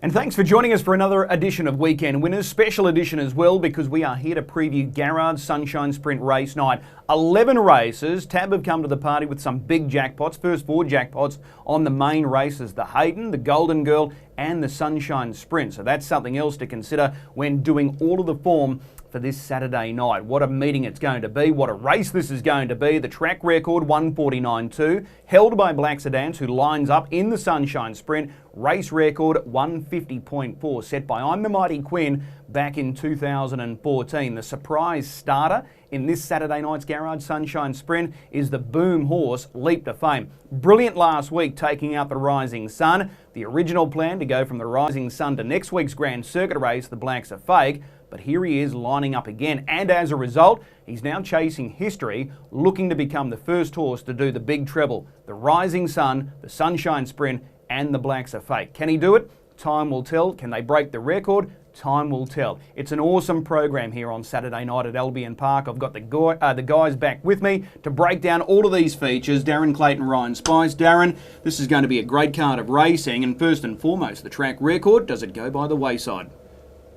And thanks for joining us for another edition of Weekend Winners, special edition as well, because we are here to preview Garrard Sunshine Sprint Race Night. 11 races. Tab have come to the party with some big jackpots. First 4 jackpots on the main races, the Hayden, the Golden Girl and the Sunshine Sprint. So that's something else to consider when doing all of the form for this Saturday night. What a meeting it's going to be, what a race this is going to be. The track record 149.2, held by Black Sedans, who lines up in the Sunshine Sprint. Race record 150.4, set by I'm the Mighty Quinn back in 2014. The surprise starter in this Saturday night's Garrard Sunshine Sprint is the Boom horse Leap to Fame. Brilliant last week taking out the Rising Sun. The original plan to go from the Rising Sun to next week's Grand Circuit race, the Blacks are fake. But here he is lining up again, and as a result, he's now chasing history, looking to become the first horse to do the big treble. The Rising Sun, the Sunshine Sprint, and the Blacks are fake. Can he do it? Time will tell. Can they break the record? Time will tell. It's an awesome program here on Saturday night at Albion Park. I've got the guys back with me to break down all of these features. Darren, Clayton, Ryan, Spice. Darren, this is going to be a great card of racing, and first and foremost, the track record. Does it go by the wayside?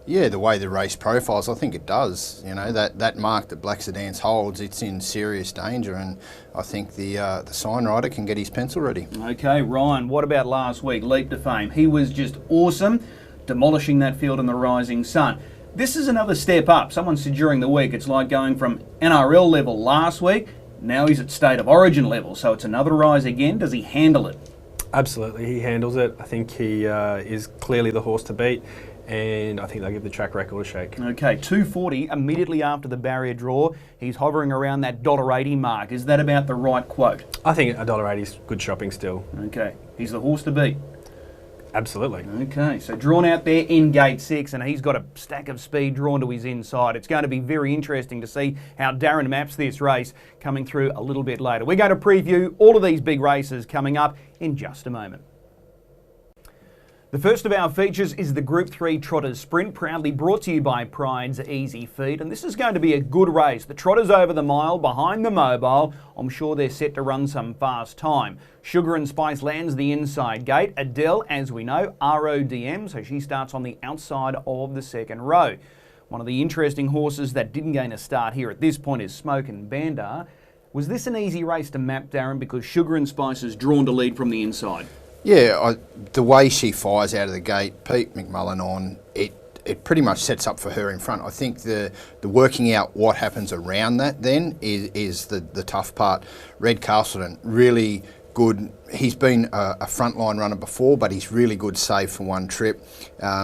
Yeah, the way the race profiles, I think it does. You know, that mark that Black Sedans holds, it's in serious danger, and I think the sign rider can get his pencil ready. Okay, Ryan, what about last week, Leap to Fame? He was just awesome, demolishing that field in the Rising Sun. This is another step up. Someone said during the week it's like going from NRL level last week, now he's at State of Origin level, so it's another rise again. Does he handle it? Absolutely, he handles it. I think he is clearly the horse to beat, and I think they'll give the track record a shake. Okay, 240 immediately after the barrier draw. He's hovering around that $1.80 mark. Is that about the right quote? I think $1.80 is good shopping still. Okay, he's the horse to beat. Absolutely. Okay, so drawn out there in gate 6, and he's got a stack of speed drawn to his inside. It's going to be very interesting to see how Darren maps this race coming through a little bit later. We're going to preview all of these big races coming up in just a moment. The first of our features is the Group 3 Trotters Sprint, proudly brought to you by Pride's Easy Feed. And this is going to be a good race. The Trotters over the mile, behind the mobile. I'm sure they're set to run some fast time. Sugar and Spice lands the inside gate. Adele, as we know, RODM, so she starts on the outside of the second row. One of the interesting horses that didn't gain a start here at this point is Smoke and Bandar. Was this an easy race to map, Darren, because Sugar and Spice is drawn to lead from the inside? Yeah, the way she fires out of the gate, Pete McMullen on, it pretty much sets up for her in front. I think the working out what happens around that then is the tough part. Red Castleton, really good. He's been a frontline runner before, but he's really good save for one trip.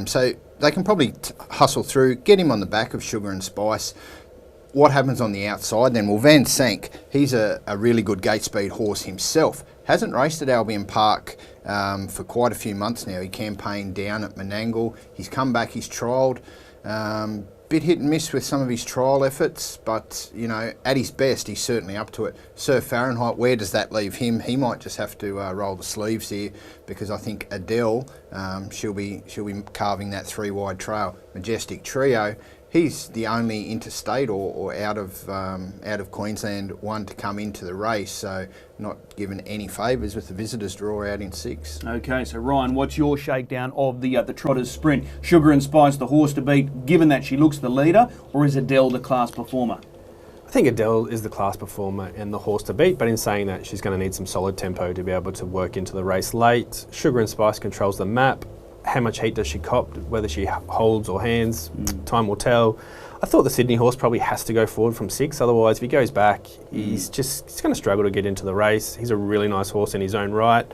So they can probably hustle through, get him on the back of Sugar and Spice. What happens on the outside then? Well, Van Sank, he's a really good gate speed horse himself. Hasn't raced at Albion Park for quite a few months now. He campaigned down at Menangle. He's come back, he's trialled. Bit hit and miss with some of his trial efforts, but, you know, at his best, he's certainly up to it. Sir Fahrenheit, where does that leave him? He might just have to roll the sleeves here, because I think Adele, she'll be carving that 3-wide trail. Majestic Trio, he's the only interstate or out of Queensland one to come into the race, so not given any favours with the visitors draw out in 6. Okay, so Ryan, what's your shakedown of the Trotters Sprint? Sugar and Spice, the horse to beat, given that she looks the leader, or is Adele the class performer? I think Adele is the class performer and the horse to beat, but in saying that, she's going to need some solid tempo to be able to work into the race late. Sugar and Spice controls the map. How much heat does she cop, whether she holds or hands, time will tell. I thought the Sydney horse probably has to go forward from 6, otherwise if he goes back, he's going to struggle to get into the race. He's a really nice horse in his own right.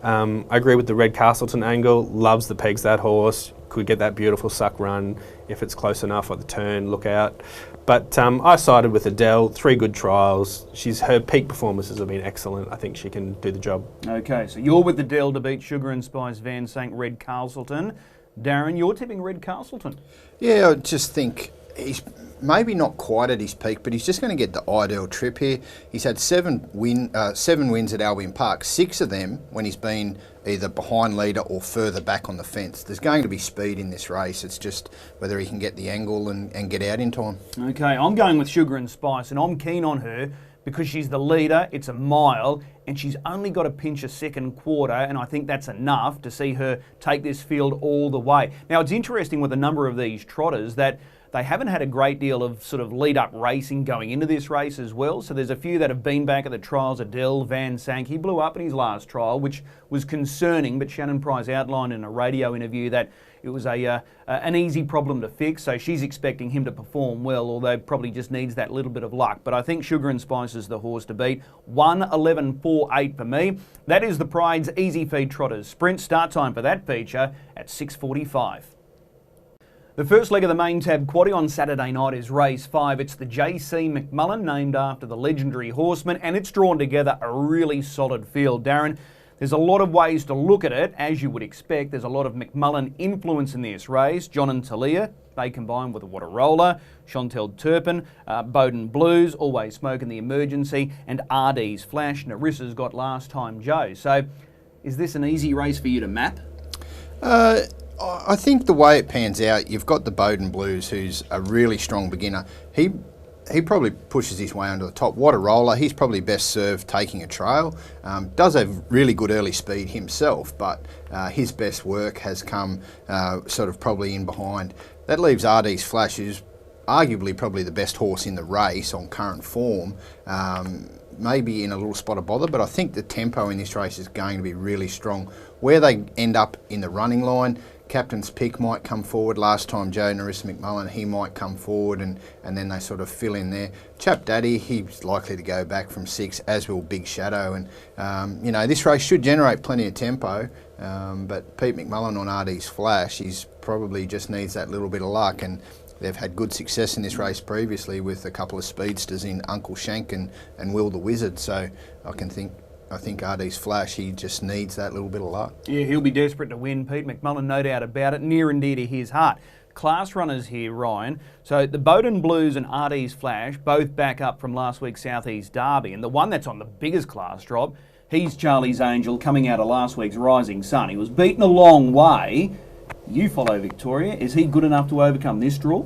I agree with the Red Castleton angle, loves the pegs, that horse, could get that beautiful suck run if it's close enough at the turn, look out. But I sided with Adele, 3 good trials. Her peak performances have been excellent. I think she can do the job. Okay, so you're with Adele to beat Sugar and Spice, Van Sank, Red Castleton. Darren, you're tipping Red Castleton. Yeah, I just think he's maybe not quite at his peak, but he's just going to get the ideal trip here. He's had 7 wins at Albion Park, 6 of them when he's been either behind leader or further back on the fence. There's going to be speed in this race. It's just whether he can get the angle and get out in time. Okay, I'm going with Sugar and Spice, and I'm keen on her because she's the leader. It's a mile, and she's only got to pinch a second quarter, and I think that's enough to see her take this field all the way. Now, it's interesting with a number of these trotters that they haven't had a great deal of sort of lead-up racing going into this race as well. So there's a few that have been back at the trials. Adele, Van Sank, he blew up in his last trial, which was concerning, but Shannon Price outlined in a radio interview that it was an easy problem to fix, so she's expecting him to perform well, although probably just needs that little bit of luck. But I think Sugar and Spice is the horse to beat. 1:11.48 for me. That is the Pride's Easy Feed Trotters. Sprint start time for that feature at 6:45. The first leg of the main tab quaddie on Saturday night is race 5. It's the JC McMullen, named after the legendary horseman, and it's drawn together a really solid field. Darren, there's a lot of ways to look at it, as you would expect. There's a lot of McMullen influence in this race. John and Talia, they combine with a Waterola, Chantel Turpin, Bowden Blues, Always Smoking the Emergency, and RD's Flash. Narissa's got Last Time Joe. So is this an easy race for you to map? I think the way it pans out, you've got the Bowden Blues, who's a really strong beginner. He probably pushes his way under the top. Waterola, he's probably best served taking a trail. Does have really good early speed himself, but his best work has come sort of probably in behind. That leaves RD's Flash, who's arguably probably the best horse in the race on current form. Maybe in a little spot of bother, but I think the tempo in this race is going to be really strong. Where they end up in the running line, Captain's Pick might come forward. Last Time Joe, Narissa McMullen, he might come forward, and then they sort of fill in there. Chap Daddy, he's likely to go back from 6, as will Big Shadow. And, you know, this race should generate plenty of tempo, but Pete McMullen on RD's Flash, he's probably just needs that little bit of luck. And they've had good success in this race previously with a couple of speedsters in Uncle Shank and Will the Wizard. So I think RD's Flash, he just needs that little bit of luck. Yeah, he'll be desperate to win, Pete McMullen, no doubt about it. Near and dear to his heart. Class runners here, Ryan. So the Bowden Blues and RD's Flash both back up from last week's Southeast Derby, and the one that's on the biggest class drop, he's Charlie's Angel, coming out of last week's Rising Sun. He was beaten a long way. You follow Victoria. Is he good enough to overcome this draw?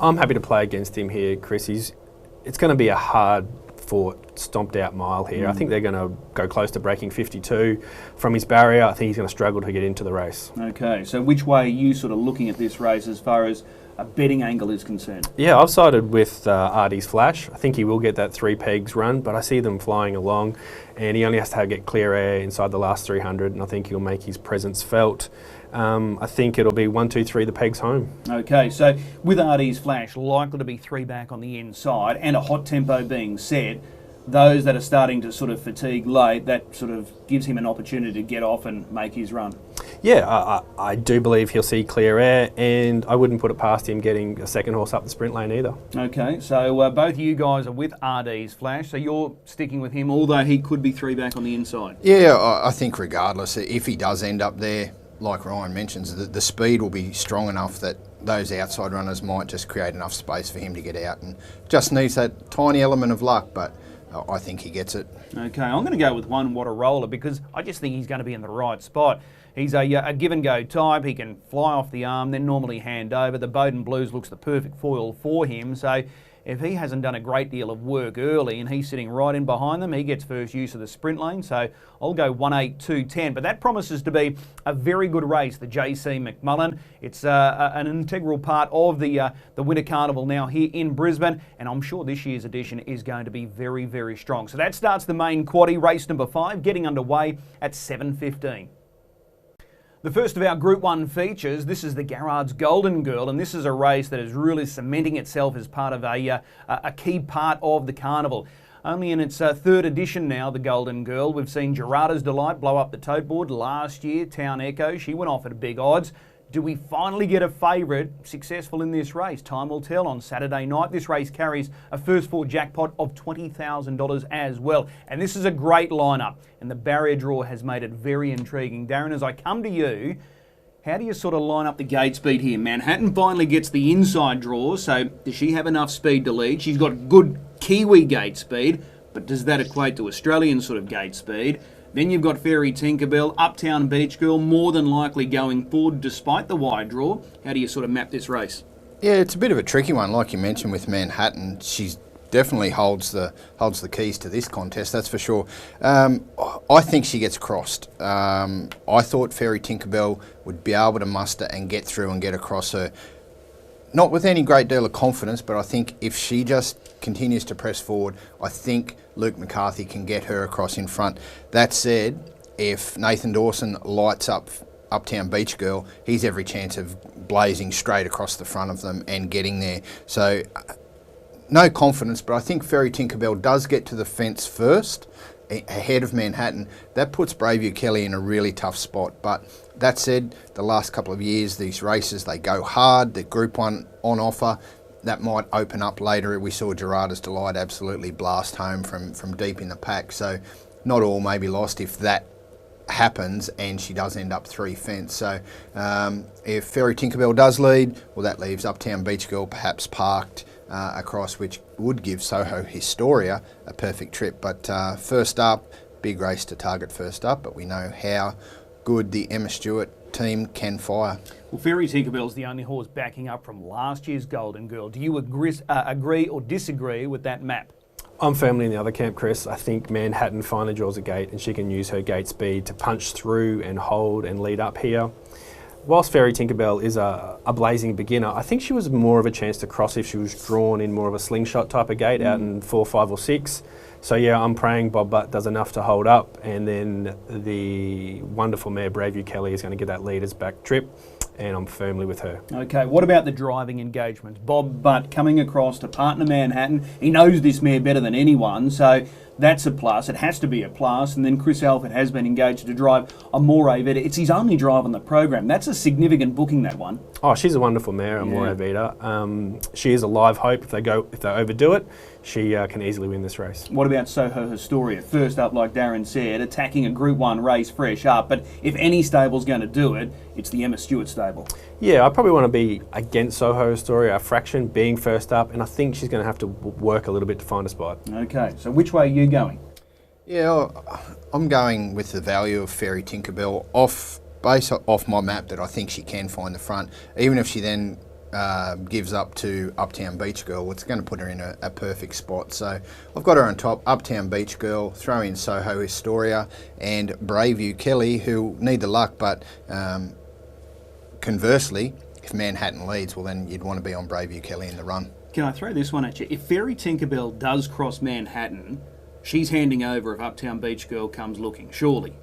I'm happy to play against him here, Chris. It's going to be a hard fought, stomped out mile here. I think they're going to go close to breaking 52 from his barrier. I think he's going to struggle to get into the race. Okay, so which way are you sort of looking at this race as far as a betting angle is concerned? Yeah, I've sided with RD's Flash. I think he will get that 3 pegs run, but I see them flying along, and he only has to get clear air inside the last 300, and I think he'll make his presence felt. I think it'll be 1, 2, 3, the pegs home. Okay, so with RD's Flash likely to be 3 back on the inside and a hot tempo being set, those that are starting to sort of fatigue late, that sort of gives him an opportunity to get off and make his run. Yeah, I do believe he'll see clear air, and I wouldn't put it past him getting a second horse up the sprint lane either. Okay, so both of you guys are with RD's Flash, so you're sticking with him, although he could be 3 back on the inside. Yeah, I think regardless, if he does end up there, like Ryan mentions, the speed will be strong enough that those outside runners might just create enough space for him to get out, and just needs that tiny element of luck, but I think he gets it. Okay, I'm going to go with one Waterola because I just think he's going to be in the right spot. He's a give-and-go type. He can fly off the arm, then normally hand over. The Bowden Blues looks the perfect foil for him, so if he hasn't done a great deal of work early and he's sitting right in behind them, he gets first use of the sprint lane. So I'll go 1-8-2-10. But that promises to be a very good race, the JC McMullen. It's an integral part of the Winter Carnival now here in Brisbane, and I'm sure this year's edition is going to be very, very strong. So that starts the main quaddie, race number 5, getting underway at 7:15. The first of our Group 1 features, this is the Garrard's Golden Girl, and this is a race that is really cementing itself as part of a key part of the carnival. Only in its 3rd edition now, the Golden Girl. We've seen Gerarda's Delight blow up the tote board last year. Town Echo, she went off at big odds. Do we finally get a favourite successful in this race? Time will tell on Saturday night. This race carries a first 4 jackpot of $20,000 as well. And this is a great lineup, and the barrier draw has made it very intriguing. Darren, as I come to you, how do you sort of line up the gate speed here? Manhattan finally gets the inside draw, so does she have enough speed to lead? She's got good Kiwi gate speed, but does that equate to Australian sort of gate speed? Then you've got Fairy Tinkerbell, Uptown Beach Girl, more than likely going forward despite the wide draw. How do you sort of map this race? Yeah, it's a bit of a tricky one. Like you mentioned with Manhattan, she's definitely holds the keys to this contest, that's for sure. I think she gets crossed. I thought Fairy Tinkerbell would be able to muster and get through and get across her. Not with any great deal of confidence, but I think if she just continues to press forward, I think Luke McCarthy can get her across in front. That said, if Nathan Dawson lights up Uptown Beach Girl, he's every chance of blazing straight across the front of them and getting there. So no confidence, but I think Fairy Tinkerbell does get to the fence first, ahead of Manhattan. That puts Braveview Kelly in a really tough spot. But that said, the last couple of years, these races, they go hard. The Group 1 on offer, that might open up later. We saw Gerarda's Delight absolutely blast home from deep in the pack. So not all may be lost if that happens and she does end up 3 fence. So if Fairy Tinkerbell does lead, well, that leaves Uptown Beach Girl perhaps parked across, which would give Soho Historia a perfect trip. But first up, big race to target first up, but we know how good the Emma Stewart team can fire. Well, Fairy Tinkerbell's the only horse backing up from last year's Golden Girl. Do you agree or disagree with that map? I'm firmly in the other camp, Chris. I think Manhattan finally draws a gate and she can use her gate speed to punch through and hold and lead up here. Whilst Fairy Tinkerbell is a blazing beginner, I think she was more of a chance to cross if she was drawn in more of a slingshot type of gate out in 4, 5 or 6. So yeah, I'm praying Bob Butt does enough to hold up, and then the wonderful mare Braveview Kelly is going to get that leader's back trip, and I'm firmly with her. Okay, what about the driving engagements? Bob Butt coming across to partner Manhattan. He knows this mare better than anyone, so that's a plus. It has to be a plus. And then Chris Alford has been engaged to drive Amore Vita. It's his only drive on the program. That's a significant booking, that one. Oh, she's a wonderful mare, Amore Vita. She is a live hope. If they overdo it, she can easily win this race. What about Soho Historia? First up, like Darren said, attacking a Group 1 race fresh up. But if any stable's going to do it, it's the Emma Stewart stable. Yeah, I probably want to be against Soho Historia, a fraction, being first up, and I think she's going to have to work a little bit to find a spot. Okay, so which way are you going? Yeah, I'm going with the value of Fairy Tinkerbell based off my map that I think she can find the front. Even if she then gives up to Uptown Beach Girl, it's going to put her in a perfect spot. So I've got her on top, Uptown Beach Girl, throw in Soho Historia and Braveview Kelly, who need the luck, but conversely, if Manhattan leads, well then you'd want to be on Braveview Kelly in the run. Can I throw this one at you? If Fairy Tinkerbell does cross Manhattan, she's handing over if Uptown Beach Girl comes looking, surely.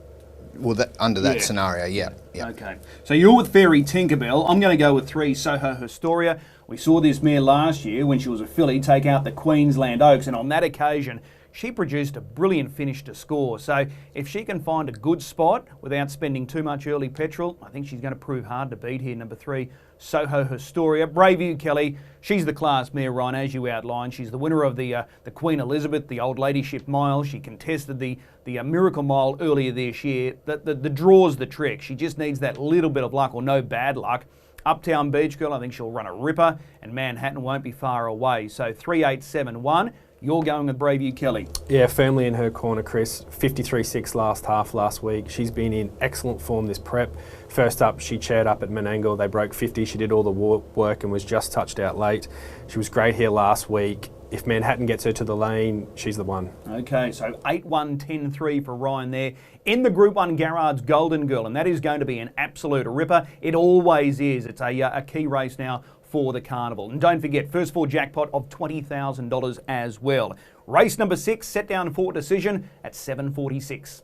Well, under that scenario, yeah. Okay. So you're with Fairy Tinkerbell. I'm going to go with 3, Soho Historia. We saw this mare last year when she was a filly take out the Queensland Oaks, and on that occasion, she produced a brilliant finish to score. So if she can find a good spot without spending too much early petrol, I think she's going to prove hard to beat here. Number 3, Soho Historia. Braveview Kelly, she's the class mare, Ryan, as you outlined. She's the winner of the Queen Elizabeth, the Old Ladyship Mile. She contested the Miracle Mile earlier this year. The draw's the trick. She just needs that little bit of luck or no bad luck. Uptown Beach Girl, I think she'll run a ripper, and Manhattan won't be far away. So 3, 8, 7, 1. You're going with Braveview Kelly. Yeah, firmly in her corner, Chris. 53.6 last half last week. She's been in excellent form this prep. First up, she chaired up at Menangle. They broke 50. She did all the work and was just touched out late. She was great here last week. If Manhattan gets her to the lane, she's the one. Okay, so 8, 1, 10, 3 for Ryan there. In the Group 1, Garrard's Golden Girl, and that is going to be an absolute ripper. It always is. It's a key race now for the Carnival. And don't forget, first 4 jackpot of $20,000 as well. Race number 6, set down for decision at 7:46.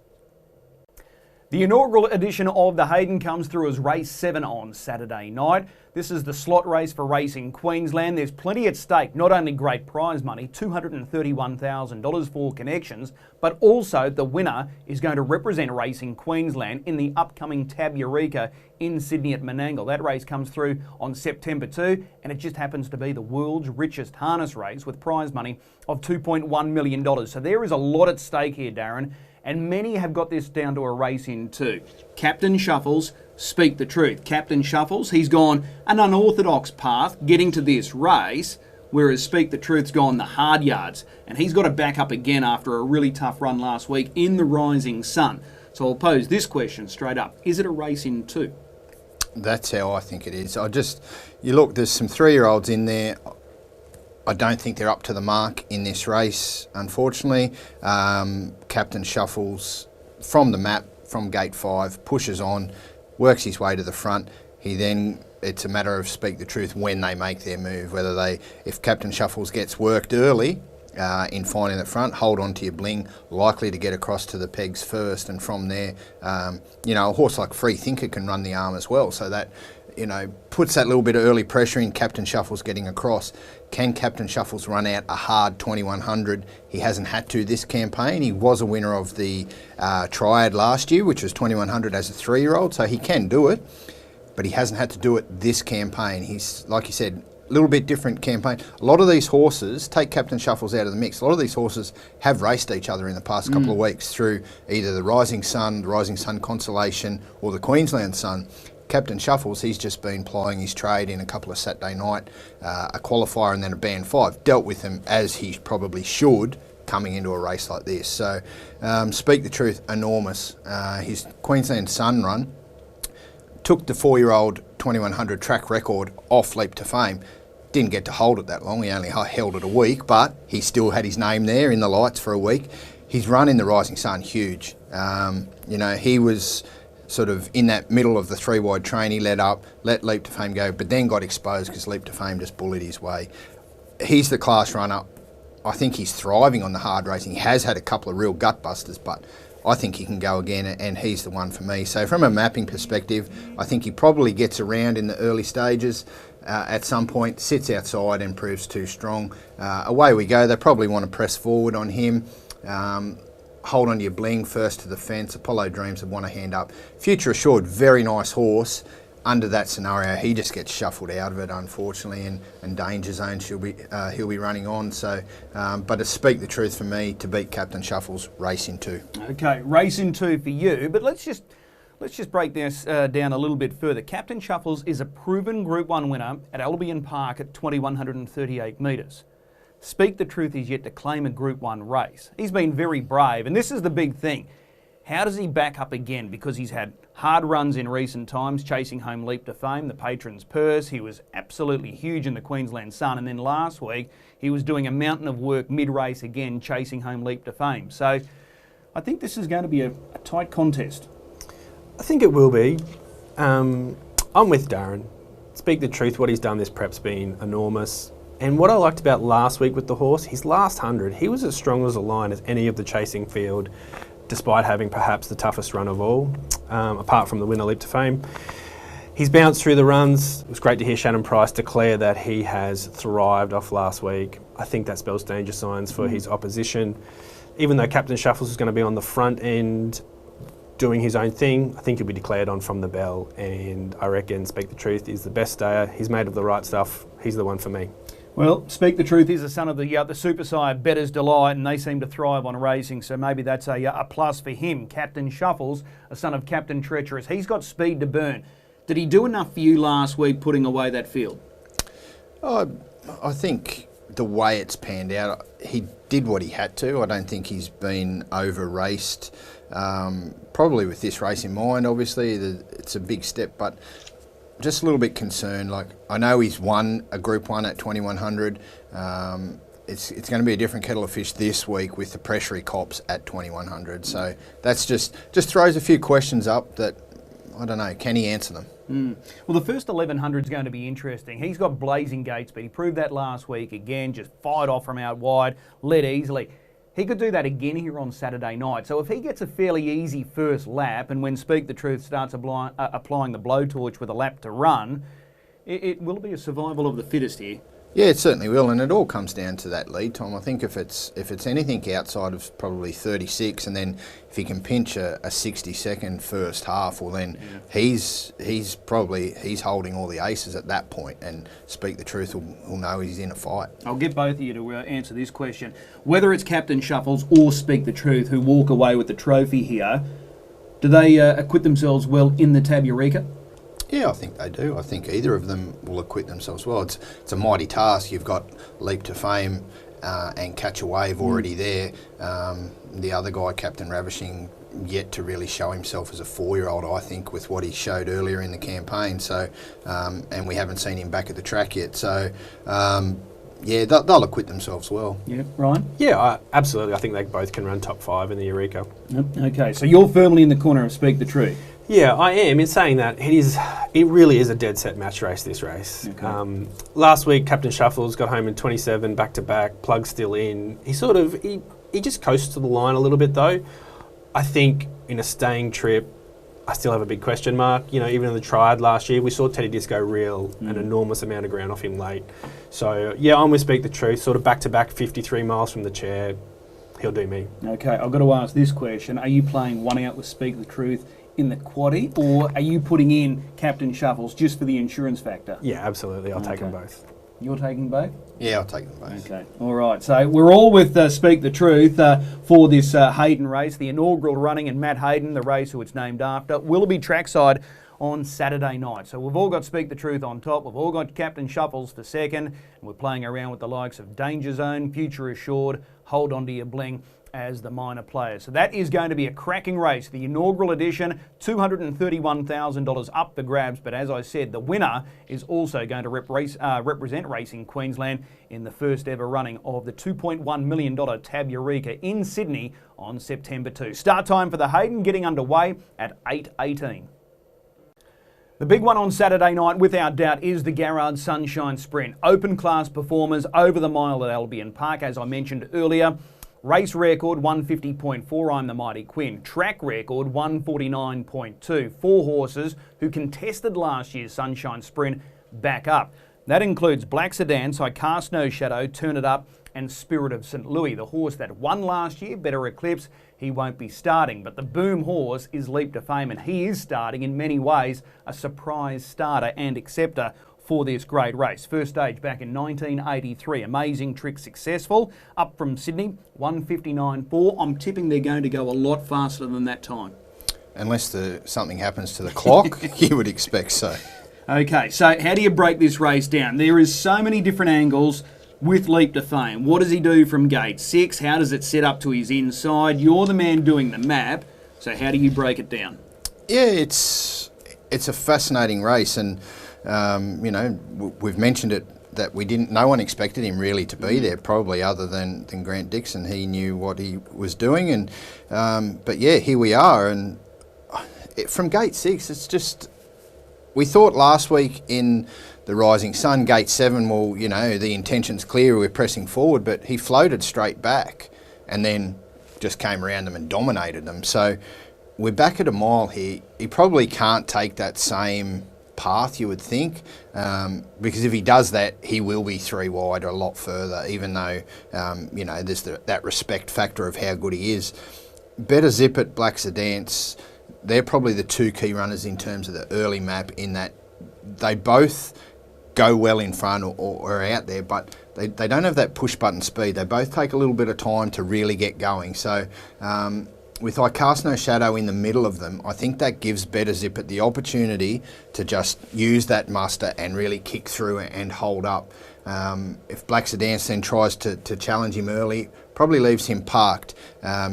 The inaugural edition of the Hayden comes through as race 7 on Saturday night. This is the slot race for Racing Queensland. There's plenty at stake, not only great prize money, $231,000 for connections, but also the winner is going to represent Racing Queensland in the upcoming Tab Eureka in Sydney at Menangle. That race comes through on September 2, and it just happens to be the world's richest harness race with prize money of $2.1 million. So there is a lot at stake here, Darren. And many have got this down to a race in 2. Captain Shuffles, Speak the Truth. Captain Shuffles, he's gone an unorthodox path getting to this race, whereas Speak the Truth's gone the hard yards. And he's got to back up again after a really tough run last week in the Rising Sun. So I'll pose this question straight up. Is it a race in 2? That's how I think it is. You look, there's some 3-year-olds in there. I don't think they're up to the mark in this race, unfortunately. Captain Shuffles from the map, from gate 5, pushes on, works his way to the front. It's a matter of speak the truth when they make their move, if Captain Shuffles gets worked early in finding the front, hold on to your bling, likely to get across to the pegs first, and from there, a horse like Free Thinker can run the arm as well, so that, puts that little bit of early pressure in Captain Shuffles getting across. Can Captain Shuffles run out a hard 2100? He hasn't had to this campaign. He was a winner of the Triad last year, which was 2100 as a 3-year-old, so he can do it, but he hasn't had to do it this campaign. He's, like you said, a little bit different campaign. A lot of these horses, take Captain Shuffles out of the mix, a lot of these horses have raced each other in the past couple of weeks through either the Rising Sun Constellation, or the Queensland Sun. Captain Shuffles, he's just been plying his trade in a couple of Saturday night, a qualifier and then a band 5. Dealt with them as he probably should coming into a race like this. So, speak the truth, enormous. His Queensland Sun run took the 4-year-old 2100 track record off Leap to Fame. Didn't get to hold it that long. He only held it a week, but he still had his name there in the lights for a week. His run in the Rising Sun, huge. He was sort of in that middle of the 3-wide train. He led up, let Leap to Fame go, but then got exposed because Leap to Fame just bullied his way. He's the class runner. I think he's thriving on the hard racing. He has had a couple of real gut busters, but I think he can go again, and he's the one for me. So from a mapping perspective, I think he probably gets around in the early stages at some point, sits outside and proves too strong. Away we go. They probably want to press forward on him. Hold on to your bling, first to the fence. Apollo Dreams have won a hand up. Future Assured, very nice horse. Under that scenario, he just gets shuffled out of it, unfortunately, and Danger Zone he'll be running on. So, but to speak the truth for me, to beat Captain Shuffles, race in 2. Okay, race in 2 for you. But let's just break this down a little bit further. Captain Shuffles is a proven Group 1 winner at Albion Park at 2138 metres. Speak the Truth is yet to claim a Group 1 race. He's been very brave, and this is the big thing. How does he back up again? Because he's had hard runs in recent times, chasing home Leap to Fame, the Patron's Purse. He was absolutely huge in the Queensland Sun. And then last week, he was doing a mountain of work mid-race again, chasing home Leap to Fame. So I think this is going to be a tight contest. I think it will be. I'm with Darren. Speak the truth, what he's done this prep's been enormous. And what I liked about last week with the horse, his last 100, he was as strong as a lion as any of the chasing field, despite having perhaps the toughest run of all, apart from the winner Leap to Fame. He's bounced through the runs. It was great to hear Shannon Price declare that he has thrived off last week. I think that spells danger signs for his opposition. Even though Captain Shuffles is going to be on the front end doing his own thing, I think he'll be declared on from the bell, and I reckon Speak the Truth is the best stayer. He's made of the right stuff. He's the one for me. Well, Speak the Truth is the son of the Super Sire Bettor's Delight, and they seem to thrive on racing, so maybe that's a plus for him. Captain Shuffles, a son of Captain Treacherous. He's got speed to burn. Did he do enough for you last week putting away that field? I think the way it's panned out, he did what he had to. I don't think he's been over-raced. Probably with this race in mind, obviously, it's a big step, but just a little bit concerned. Like, I know he's won a Group 1 at 2100. It's going to be a different kettle of fish this week with the pressure he cops at 2100. So that's just throws a few questions up that, I don't know, can he answer them? Well, the first 1100 is going to be interesting. He's got blazing gate speed. He proved that last week again, just fired off from out wide, led easily. He could do that again here on Saturday night. So if he gets a fairly easy first lap, and when Speak the Truth starts applying the blowtorch with a lap to run, it will be a survival of the fittest here. Yeah, it certainly will, and it all comes down to that lead time. I think if it's anything outside of probably 36, and then if he can pinch a 60-second first half, well then he's holding all the aces at that point, and Speak the Truth will know he's in a fight. I'll get both of you to answer this question. Whether it's Captain Shuffles or Speak the Truth who walk away with the trophy here, do they acquit themselves well in the Tab Eureka? Yeah, I think they do. I think either of them will acquit themselves well. It's a mighty task. You've got Leap to Fame and Catch a Wave already there. The other guy, Captain Ravishing, yet to really show himself as a 4-year-old, I think, with what he showed earlier in the campaign. So, and we haven't seen him back at the track yet. So, Yeah, they'll acquit themselves well. Yeah, Ryan? Yeah, absolutely. I think they both can run top 5 in the Eureka. Yep. Okay, so you're firmly in the corner of Speak the Truth. Yeah, I am. In saying that, it really is a dead set match race, this race. Okay. Last week, Captain Shuffles got home in 27, back-to-back, plug still in. He just coasts to the line a little bit, though. I think in a staying trip, I still have a big question mark. You know, even in the triad last year, we saw Teddy Disco reel an enormous amount of ground off him late. So, yeah, I'm with Speak the Truth, sort of back-to-back 53 miles from the chair. He'll do me. Okay, I've got to ask this question. Are you playing one out with Speak the Truth in the quaddie, or are you putting in Captain Shuffles just for the insurance factor? Yeah, absolutely. I'll take them both. You're taking both? Yeah, I'll take them both. Okay, all right. So we're all with Speak the Truth for this Hayden race, the inaugural running, and Matt Hayden, the racer it's named after, will be trackside on Saturday night. So we've all got Speak the Truth on top. We've all got Captain Shuffles for second. And we're playing around with the likes of Danger Zone, Future Assured, Hold On To Your Bling as the minor players. So that is going to be a cracking race. The inaugural edition, $231,000 up for grabs. But as I said, the winner is also going to represent Racing Queensland in the first ever running of the $2.1 million Tab Eureka in Sydney on September 2. Start time for the Hayden getting underway at 8:18. The big one on Saturday night, without doubt, is the Garrard Sunshine Sprint. Open class performers over the mile at Albion Park, as I mentioned earlier. Race record 150.4, I'm the Mighty Quinn. Track record 149.2. 4 horses who contested last year's Sunshine Sprint back up. That includes Black Sedan, So I Cast No Shadow, Turn It Up, and Spirit of St. Louis. The horse that won last year, Better Eclipse, he won't be starting. But the boom horse is Leap to Fame, and he is starting in many ways a surprise starter and acceptor for this great race. First stage back in 1983. Amazing Trick successful. Up from Sydney, 159.4. I'm tipping they're going to go a lot faster than that time. Unless something happens to the clock, you would expect so. Okay, so how do you break this race down? There is so many different angles with Leap to Fame. What does he do from gate 6? How does it set up to his inside? You're the man doing the map, so how do you break it down? Yeah, it's a fascinating race, and we've mentioned it that no one expected him really to be there, probably other than Grant Dixon. He knew what he was doing, and but yeah, here we are. And from gate 6, it's just, we thought last week in the Rising Sun, gate 7, well, the intention's clear, we're pressing forward, but he floated straight back and then just came around them and dominated them. So we're back at a mile here. He probably can't take that same path, you would think, because if he does that, he will be 3 wide or a lot further, even though, there's that respect factor of how good he is. Better Zip It, Black Sedance, they're probably the 2 key runners in terms of the early map, in that they both go well in front or out there, but they don't have that push button speed. They both take a little bit of time to really get going. So with I Cast No Shadow in the middle of them, I think that gives Better Zip It the opportunity to just use that muster and really kick through and hold up. If Black Sedance then tries to challenge him early, probably leaves him parked.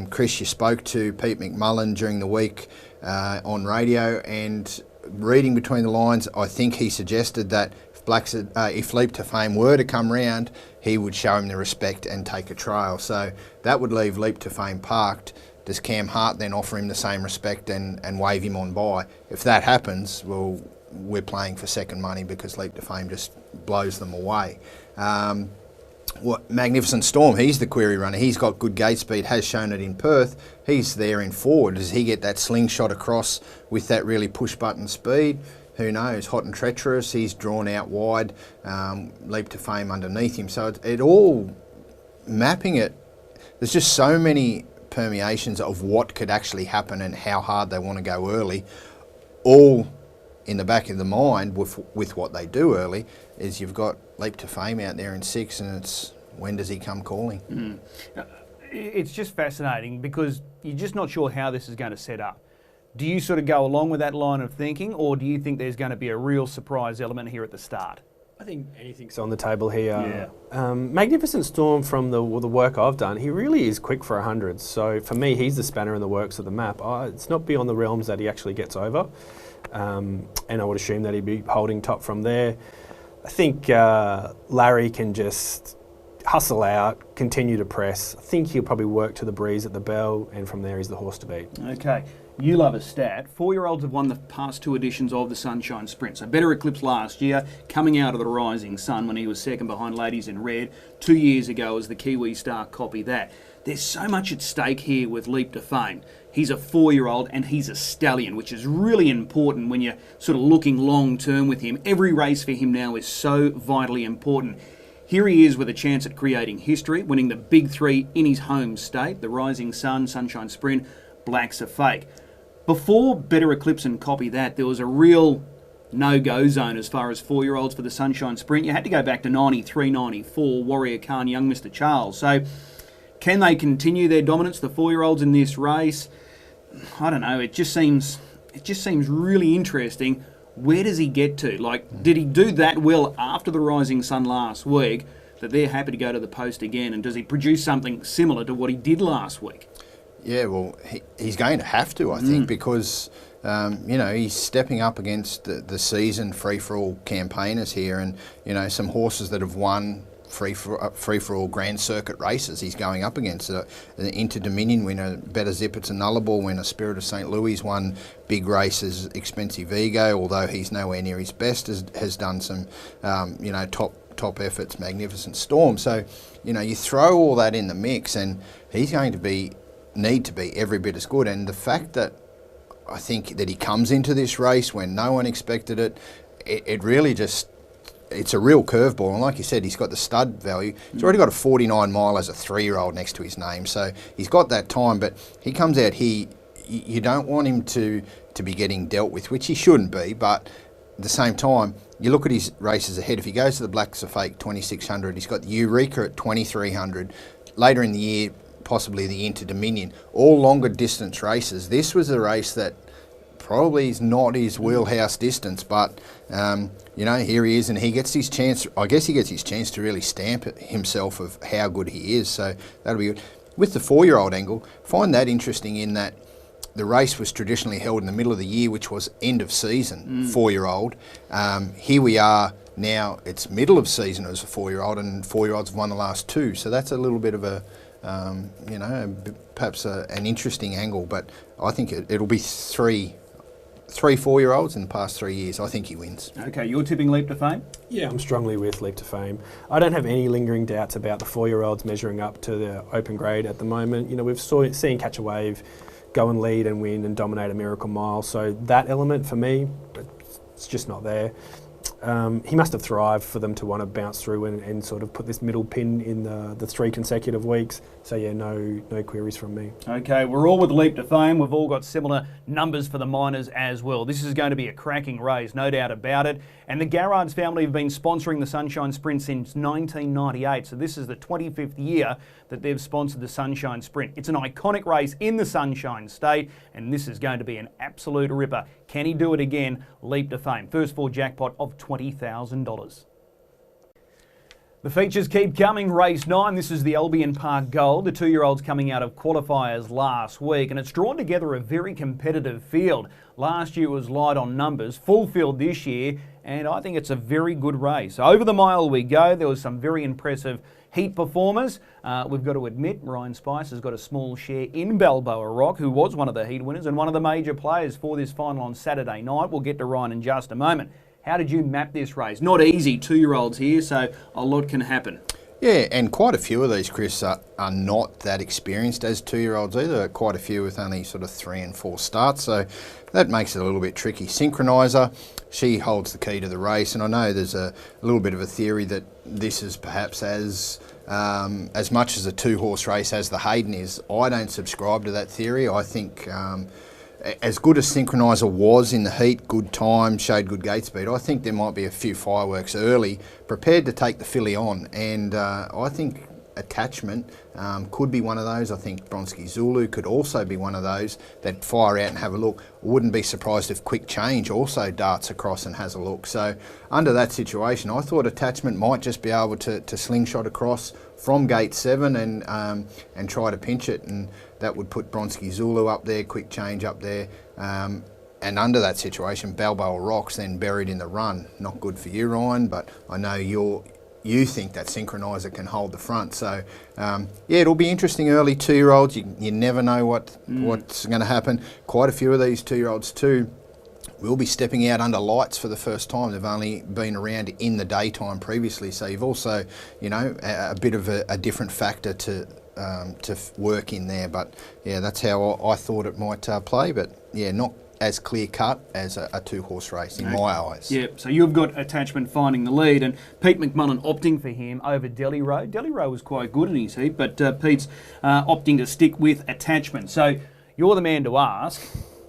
Chris, you spoke to Pete McMullen during the week on radio, and reading between the lines, I think he suggested that if Leap to Fame were to come round, he would show him the respect and take a trail. So that would leave Leap to Fame parked. Does Cam Hart then offer him the same respect and wave him on by? If that happens, well, we're playing for second money, because Leap to Fame just blows them away. Magnificent Storm, he's the query runner. He's got good gate speed, has shown it in Perth. He's there in forward. Does he get that slingshot across with that really push-button speed? Who knows? Hot and Treacherous, he's drawn out wide. Leap to Fame underneath him. So it all, mapping it, there's just so many permeations of what could actually happen and how hard they want to go early, all in the back of the mind with what they do early, is you've got Leap to Fame out there in 6, and it's when does he come calling? It's just fascinating, because you're just not sure how this is going to set up. Do you sort of go along with that line of thinking, or do you think there's going to be a real surprise element here at the start? I think anything's on the table here. Yeah. Magnificent Storm, from the work I've done, he really is quick for 100s. So for me, he's the spanner in the works of the map. It's not beyond the realms that he actually gets over. And I would assume that he'd be holding top from there. I think Larry can just hustle out, continue to press. I think he'll probably work to the breeze at the bell, and from there he's the horse to beat. Okay. You love a stat. 4-year-olds have won the past 2 editions of the Sunshine Sprint. So Better Eclipse last year, coming out of the Rising Sun when he was second behind Ladies in Red. 2 years ago as the Kiwi Star Copy That. There's so much at stake here with Leap to Fame. He's a 4-year-old and he's a stallion, which is really important when you're sort of looking long term with him. Every race for him now is so vitally important. Here he is with a chance at creating history, winning the big 3 in his home state, the Rising Sun, Sunshine Sprint, Blacks Are Fake. Before Better Eclipse and Copy That, there was a real no-go zone as far as 4-year-olds for the Sunshine Sprint. You had to go back to 93, 94, Warrior Khan, Young Mr. Charles. So can they continue their dominance, the 4-year-olds in this race? I don't know. It just seems really interesting. Where does he get to? Like, did he do that well after the Rising Sun last week that they're happy to go to the post again? And does he produce something similar to what he did last week? Yeah, well, he's going to have to, I think, because, he's stepping up against the seasoned free-for-all campaigners here and, some horses that have won free-for-all Grand Circuit races he's going up against. The Inter-Dominion winner, Better Zippets and Nullarbor winner, Spirit of St. Louis won big races, Expensive Ego, although he's nowhere near his best, has done some, top efforts, Magnificent Storm. So, you throw all that in the mix and he's going to need to be every bit as good. And the fact that I think that he comes into this race when no one expected it, it really just, it's a real curveball. And like you said, he's got the stud value. He's already got a 49 mile as a 3-year-old next to his name. So he's got that time, but he comes out here, you don't want him to be getting dealt with, which he shouldn't be, but at the same time, you look at his races ahead. If he goes to the Blacks Are Fake 2600, he's got the Eureka at 2300. Later in the year, possibly the Inter-Dominion, all longer distance races. This was a race that probably is not his wheelhouse distance, but here he is and he gets his chance. I guess he gets his chance to really stamp himself of how good he is, so that'll be good. With the 4-year-old angle, find that interesting in that the race was traditionally held in the middle of the year, which was end of season, 4-year-old. Here we are now, it's middle of season as a 4-year-old, and 4-year-olds have won the last 2, so that's a little bit of a perhaps an interesting angle, but I think it'll be three 4-year-olds in the past 3 years. I think he wins. Okay, you're tipping Leap to Fame? Yeah, I'm strongly with Leap to Fame. I don't have any lingering doubts about the 4-year-olds measuring up to the open grade at the moment. We've seen Catch a Wave go and lead and win and dominate a Miracle Mile, so that element for me, it's just not there. He must have thrived for them to want to bounce through and sort of put this middle pin in the 3 consecutive weeks. So yeah, no queries from me. Okay, we're all with Leap to Fame. We've all got similar numbers for the minors as well. This is going to be a cracking race, no doubt about it. And the Garrard's family have been sponsoring the Sunshine Sprint since 1998. So this is the 25th year that they've sponsored the Sunshine Sprint. It's an iconic race in the Sunshine State, and this is going to be an absolute ripper. Can he do it again? Leap to Fame. First 4 jackpot of $20,000. The features keep coming. Race 9, this is the Albion Park Gold. The 2-year-olds coming out of qualifiers last week, and it's drawn together a very competitive field. Last year was light on numbers, full field this year, and I think it's a very good race. Over the mile we go. There was some very impressive heat performers. We've got to admit, Ryan Spice has got a small share in Balboa Rock, who was one of the heat winners and one of the major players for this final on Saturday night. We'll get to Ryan in just a moment. How did you map this race? Not easy, 2-year-olds here, so a lot can happen. Yeah, and quite a few of these, Chris, are not that experienced as 2-year-olds either. Quite a few with only sort of 3 and 4 starts, so that makes it a little bit tricky. Synchroniser, she holds the key to the race, and I know there's a little bit of a theory that this is perhaps as much as a 2-horse race as the Hayden is. I don't subscribe to that theory. I think as good as Synchroniser was in the heat, good time, showed good gate speed, I think there might be a few fireworks early, prepared to take the filly on, and I think Attachment could be one of those. I think Bronski Zulu could also be one of those that fire out and have a look. Wouldn't be surprised if Quick Change also darts across and has a look. So under that situation, I thought Attachment might just be able to slingshot across from gate 7 and try to pinch it, and that would put Bronski Zulu up there, Quick Change up there. and under that situation, Balboa Rock's then buried in the run. Not good for you, Ryan, but I know you think that Synchroniser can hold the front. So, yeah, it'll be interesting early 2-year-olds. You never know what's going to happen. Quite a few of these 2-year-olds too will be stepping out under lights for the first time. They've only been around in the daytime previously. So you've also, you know, a bit of a different factor to work in there. But, yeah, that's how I thought it might play. But, yeah, not as clear cut as a 2-horse race in my eyes. Yeah, so you've got Attachment finding the lead, and Pete McMullen opting for him over Delhi Row. Delhi Row was quite good in his heat, but Pete's opting to stick with Attachment. So you're the man to ask.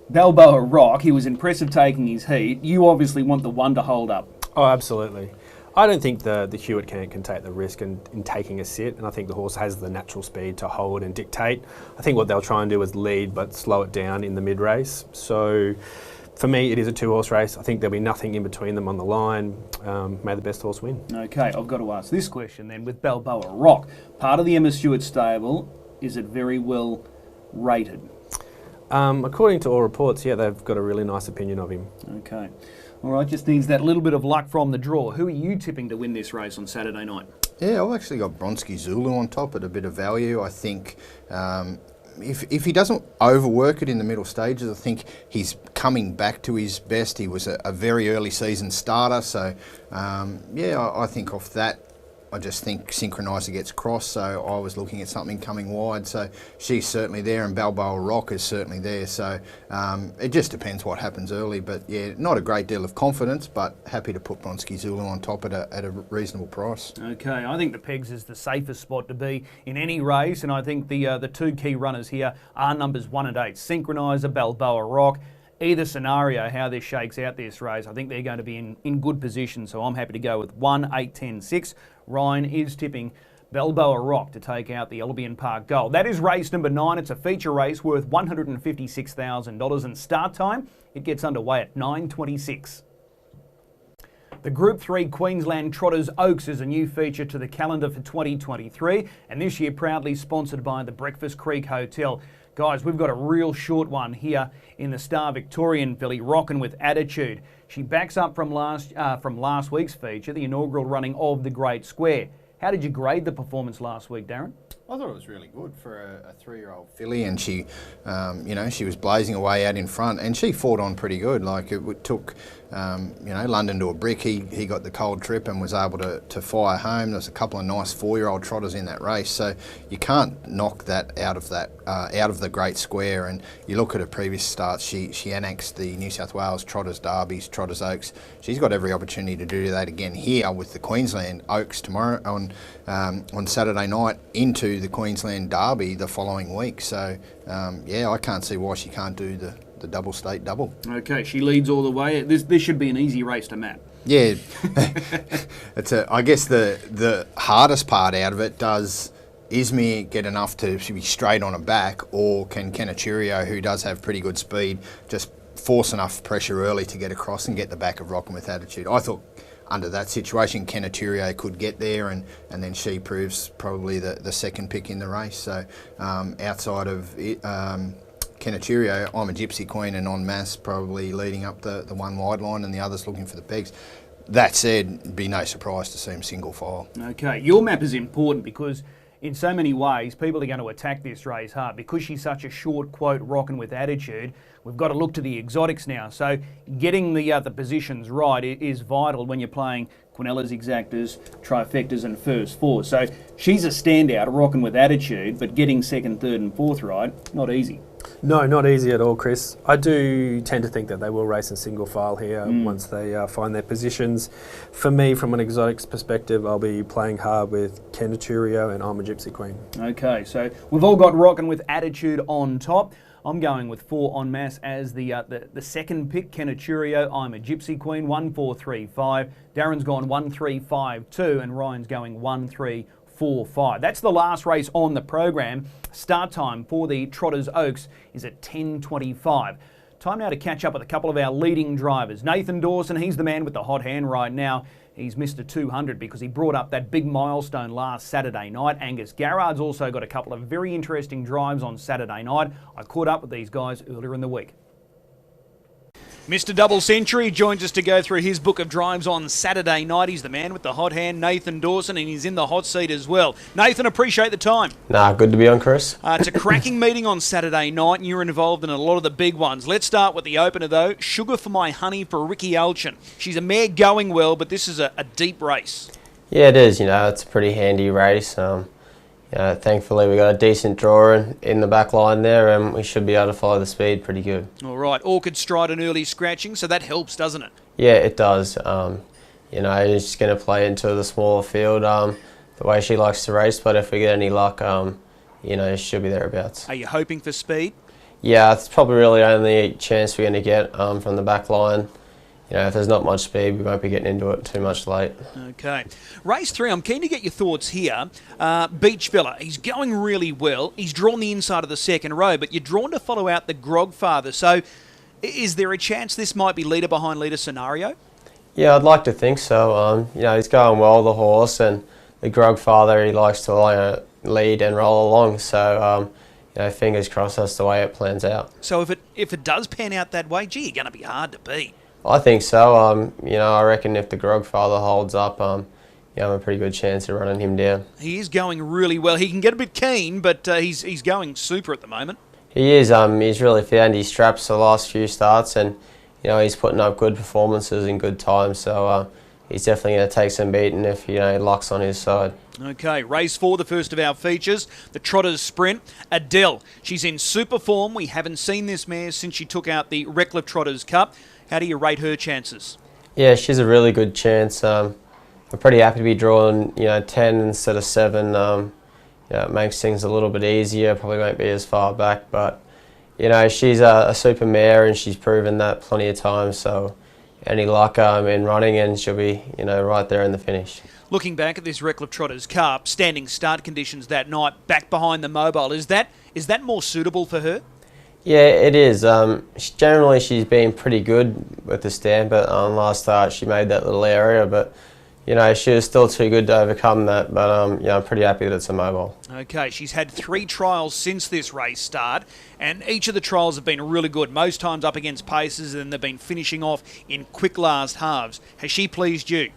Balboa Rock, he was impressive taking his heat. You obviously want the one to hold up. Oh, absolutely. I don't think the Hewitt can take the risk in taking a sit, and I think the horse has the natural speed to hold and dictate. I think what they'll try and do is lead but slow it down in the mid-race. So for me, it is a 2-horse race. I think there'll be nothing in between them on the line. May the best horse win. Okay, I've got to ask this question then with Balboa Rock. Part of the Emma Stewart stable, is it very well rated? According to all reports, yeah, they've got a really nice opinion of him. Okay. All right, just needs that little bit of luck from the draw. Who are you tipping to win this race on Saturday night? Yeah, I've actually got Bronski Zulu on top at a bit of value. I think if he doesn't overwork it in the middle stages, I think he's coming back to his best. He was a very early season starter, so yeah, I think off that, I just think Synchroniser gets crossed, so I was looking at something coming wide. So she's certainly there, and Balboa Rock is certainly there. So it just depends what happens early. But yeah, not a great deal of confidence, but happy to put Bronski Zulu on top at a reasonable price. Okay, I think the pegs is the safest spot to be in any race, and I think the two key runners here are numbers 1 and 8, Synchroniser, Balboa Rock. Either scenario, how this shakes out this race, I think they're going to be in good position. So I'm happy to go with 1, 8, 10, 6. Ryan is tipping Balboa Rock to take out the Albion Park Gold. That is race number 9. It's a feature race worth $156,000, and start time, it gets underway at 9:26. The Group 3 Queensland Trotters Oaks is a new feature to the calendar for 2023, and this year proudly sponsored by the Breakfast Creek Hotel. Guys, we've got a real short one here in the Star Victorian filly, Rockin' with Attitude. She backs up from last week's feature, the inaugural running of the Great Square. How did you grade the performance last week, Darren? I thought it was really good for a 3-year-old filly, and she, you know, she was blazing away out in front, and she fought on pretty good. Like it took, you know, London to a brick. He got the cold trip and was able to fire home. There's a couple of nice 4-year-old trotters in that race, so you can't knock that out of the Great Square. And you look at her previous starts, she annexed the New South Wales Trotters Derbies, Trotters Oaks. She's got every opportunity to do that again here with the Queensland Oaks tomorrow on Saturday night into the Queensland Derby the following week. So yeah, I can't see why she can't do the double state double. Okay, she leads all the way. This should be an easy race to map. Yeah, I guess the hardest part out of it, does Izmir get enough to be straight on her back, or can Kenaturio, who does have pretty good speed, just force enough pressure early to get across and get the back of Rockin' with Attitude? I thought under that situation, Kenaturio could get there, and then she proves probably the second pick in the race. So outside of Kenaturio, I'm a Gypsy Queen and En Masse probably leading up the one wide line, and the others looking for the pegs. That said, it'd be no surprise to see him single file. Okay, your map is important because in so many ways, people are going to attack this race hard. Because she's such a short quote, Rockin' with Attitude, we've got to look to the exotics now. So getting the positions right is vital when you're playing Quinellas, Exactas, Trifectas and First Four. So she's a standout, Rockin' with Attitude, but getting second, third and fourth right, not easy. No, not easy at all, Chris. I do tend to think that they will race in single file here once they find their positions. For me, from an exotics perspective, I'll be playing hard with Kenaturio and I'm a Gypsy Queen. Okay, so we've all got Rockin' with Attitude on top. I'm going with 4 En Masse as the second pick. Kenaturio, I'm a Gypsy Queen, 1, 4, 3, 5. Darren's gone 1, 3, 5, 2, and Ryan's going 1, 3, 4, 5. That's the last race on the program. Start time for the Trotters Oaks is at 10:25. Time now to catch up with a couple of our leading drivers. Nathan Dawson, he's the man with the hot hand right now. He's Mr. 200 because he brought up that big milestone last Saturday night. Angus Garrard's also got a couple of very interesting drives on Saturday night. I caught up with these guys earlier in the week. Mr. Double Century joins us to go through his book of drives on Saturday night. He's the man with the hot hand, Nathan Dawson, and he's in the hot seat as well. Nathan, appreciate the time. Nah, good to be on, Chris. It's a cracking meeting on Saturday night, and you're involved in a lot of the big ones. Let's start with the opener, though. Sugar for My Honey for Ricky Elchin. She's a mare going well, but this is a deep race. Yeah, it is. It's a pretty handy race. Thankfully we got a decent drawer in the back line there, and we should be able to follow the speed pretty good. All right, Orchid Stride and early scratching, so that helps, doesn't it? Yeah, it does. It's just going to play into the smaller field the way she likes to race, but if we get any luck, she'll be thereabouts. Are you hoping for speed? Yeah, it's probably really the only chance we're going to get from the back line. If there's not much speed, we won't be getting into it too much late. Okay. Race 3, I'm keen to get your thoughts here. Beach Fella, he's going really well. He's drawn the inside of the second row, but you're drawn to follow out the Grogfather. So is there a chance this might be leader behind leader scenario? Yeah, I'd like to think so. He's going well, the horse, and the Grogfather, he likes to lead and roll along. So, fingers crossed that's the way it plans out. So if it does pan out that way, gee, you're going to be hard to beat. I think so. I reckon if the Grogfather holds up, I have a pretty good chance of running him down. He is going really well. He can get a bit keen, but he's going super at the moment. He is. He's really found his straps the last few starts, and he's putting up good performances in good time. So he's definitely going to take some beating if luck's on his side. Okay, race 4, the first of our features, the Trotters Sprint. Adele, she's in super form. We haven't seen this mare since she took out the Redcliffe Trotters Cup. How do you rate her chances? Yeah, she's a really good chance. I'm pretty happy to be drawing 10 instead of 7. It makes things a little bit easier. Probably won't be as far back, but she's a super mare and she's proven that plenty of times. So any luck in running, and she'll be right there in the finish. Looking back at this Redcliffe Trotters Cup, standing start conditions that night, back behind the mobile, is that more suitable for her? Yeah, it is. Generally, she's been pretty good with the stand, but last start she made that little area, but she was still too good to overcome that. But I'm pretty happy that it's a mobile. Okay, she's had 3 trials since this race start, and each of the trials have been really good. Most times up against paces, and they've been finishing off in quick last halves. Has she pleased you?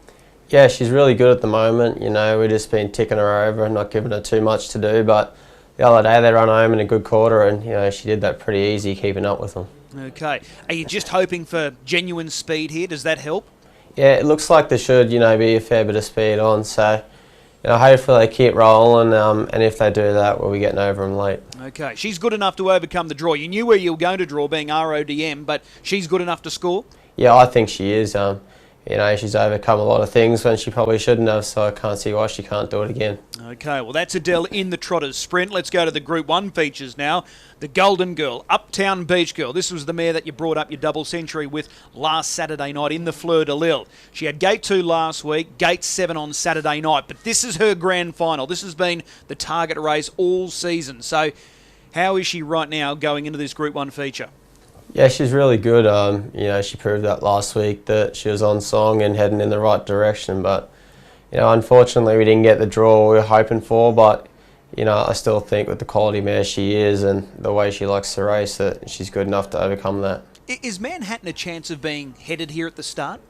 Yeah, she's really good at the moment. We've just been ticking her over and not giving her too much to do, but the other day they run home in a good quarter, and she did that pretty easy, keeping up with them. Okay. Are you just hoping for genuine speed here? Does that help? Yeah, it looks like there should, be a fair bit of speed on. So, hopefully they keep rolling, and if they do that, we'll be getting over them late. Okay. She's good enough to overcome the draw. You knew where you were going to draw, being RODM, but she's good enough to score? Yeah, I think she is. She's overcome a lot of things when she probably shouldn't have, so I can't see why she can't do it again. Okay, well that's Adele in the Trotters Sprint. Let's go to the Group 1 features now. The Golden Girl, Uptown Beach Girl. This was the mare that you brought up your double century with last Saturday night in the Fleur de Lille. She had Gate 2 last week, Gate 7 on Saturday night, but this is her grand final. This has been the target race all season. So how is she right now going into this Group 1 feature? Yeah, she's really good. She proved that last week that she was on song and heading in the right direction. But, unfortunately we didn't get the draw we were hoping for. But, I still think with the quality mare she is and the way she likes to race that she's good enough to overcome that. Is Manhattan a chance of being headed here at the start?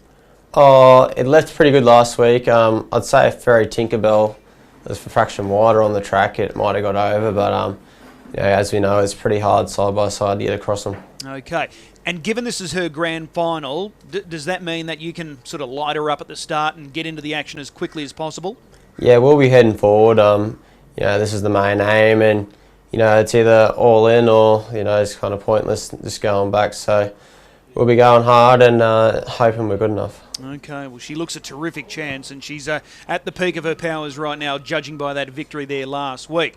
Oh, it left pretty good last week. I'd say if Ferry Tinkerbell was a fraction wider on the track, it might have got over. But, as we know, it's pretty hard side by side to get across them. Okay, and given this is her grand final, does that mean that you can sort of light her up at the start and get into the action as quickly as possible? Yeah, we'll be heading forward. This is the main aim, and it's either all in or it's kind of pointless just going back. So we'll be going hard and hoping we're good enough. Okay, well she looks a terrific chance, and she's at the peak of her powers right now, judging by that victory there last week.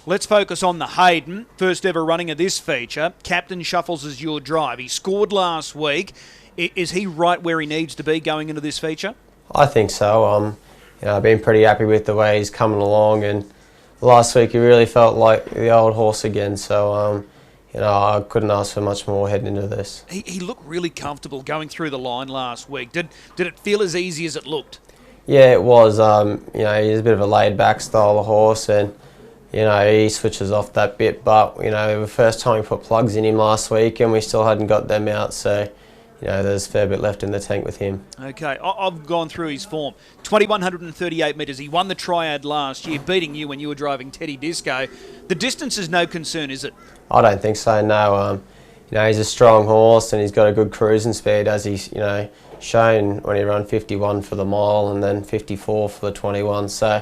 Let's focus on the Hayden, first ever running of this feature. Captain Shuffles is your drive. He scored last week. Is he right where he needs to be going into this feature? I think so. I've been pretty happy with the way he's coming along, and last week he really felt like the old horse again. So, I couldn't ask for much more heading into this. He looked really comfortable going through the line last week. Did it feel as easy as it looked? Yeah, it was. He's a bit of a laid-back style of horse, and he switches off that bit, but, the first time we put plugs in him last week and we still hadn't got them out, so, there's a fair bit left in the tank with him. Okay, I've gone through his form. 2,138 metres. He won the triad last year, beating you when you were driving Teddy Disco. The distance is no concern, is it? I don't think so, no. He's a strong horse and he's got a good cruising speed, as he's, shown when he ran 51 for the mile and then 54 for the 21. So,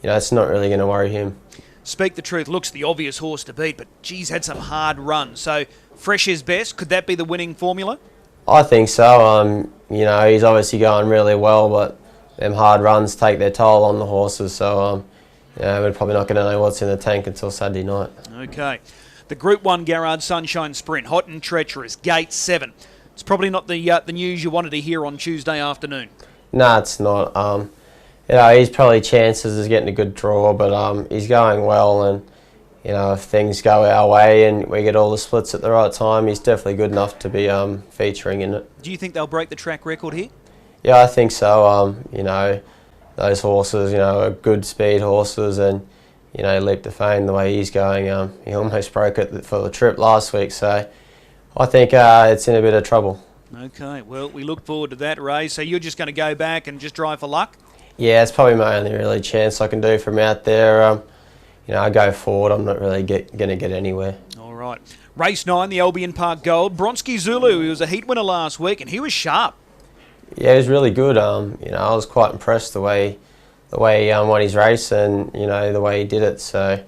it's not really going to worry him. Speak the Truth looks the obvious horse to beat, but geez, had some hard runs. So, fresh is best. Could that be the winning formula? I think so. He's obviously going really well, but them hard runs take their toll on the horses. So, we're probably not going to know what's in the tank until Saturday night. Okay. The Group 1 Garrard Sunshine Sprint, hot and treacherous, gate 7. It's probably not the news you wanted to hear on Tuesday afternoon. No, it's not. He's probably chances of getting a good draw, but he's going well, and if things go our way and we get all the splits at the right time, he's definitely good enough to be featuring in it. Do you think they'll break the track record here? Yeah, I think so. Those horses, are good speed horses, and Leap to Fame, the way he's going, he almost broke it for the trip last week, so I think it's in a bit of trouble. Okay, well, we look forward to that, Ray. So you're just going to go back and just drive for luck? Yeah, it's probably my only really chance I can do from out there. I go forward, I'm not really going to get anywhere. All right. Race 9, the Albion Park Gold. Bronski Zulu, he was a heat winner last week, and he was sharp. Yeah, he was really good. I was quite impressed the way he won his race and, the way he did it. So,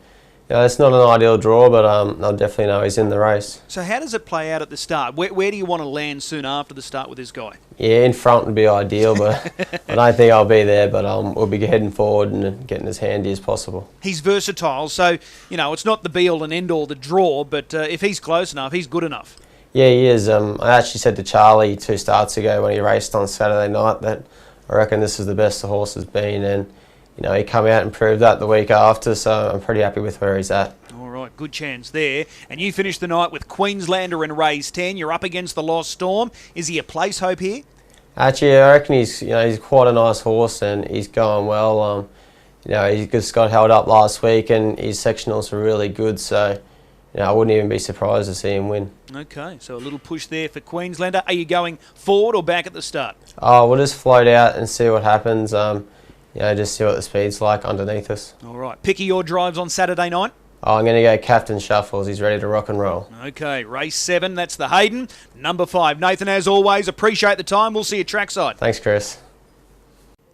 it's not an ideal draw, but I'll definitely know he's in the race. So how does it play out at the start? Where do you want to land soon after the start with this guy? Yeah, in front would be ideal, but I don't think I'll be there, but we'll be heading forward and getting as handy as possible. He's versatile, so, it's not the be-all and end-all, the draw, but if he's close enough, he's good enough. Yeah, he is. I actually said to Charlie 2 starts ago when he raced on Saturday night that I reckon this is the best the horse has been, and he come out and proved that the week after, so I'm pretty happy with where he's at. All right, good chance there. And you finished the night with Queenslander in race 10. You're up against the Lost Storm. Is he a place hope here? Actually, I reckon he's quite a nice horse and he's going well. He just got held up last week and his sectionals are really good, so I wouldn't even be surprised to see him win. Okay, so a little push there for Queenslander. Are you going forward or back at the start? Oh, we'll just float out and see what happens. Just see what the speed's like underneath us. All right. Picky your drives on Saturday night? Oh, I'm going to go Captain Shuffles. He's ready to rock and roll. Okay, race 7. That's the Hayden. Number 5. Nathan, as always, appreciate the time. We'll see you trackside. Thanks, Chris.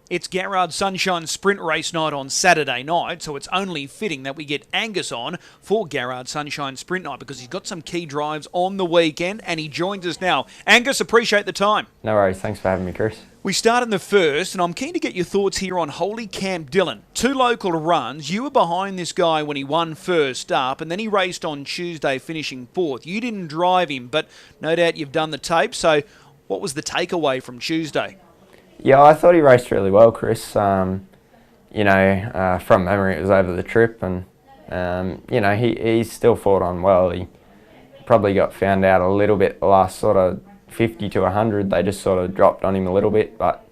It's Garrard Sunshine Sprint race night on Saturday night, so it's only fitting that we get Angus on for Garrard Sunshine Sprint night because he's got some key drives on the weekend and he joins us now. Angus, appreciate the time. No worries. Thanks for having me, Chris. We start in the first, and I'm keen to get your thoughts here on Holy Camp Dylan. 2 local runs. You were behind this guy when he won first up, and then he raced on Tuesday, finishing 4th. You didn't drive him, but no doubt you've done the tape. So what was the takeaway from Tuesday? Yeah, I thought he raced really well, Chris. From memory, it was over the trip, and he still fought on well. He probably got found out a little bit the last sort of 50 to 100. They just sort of dropped on him a little bit, but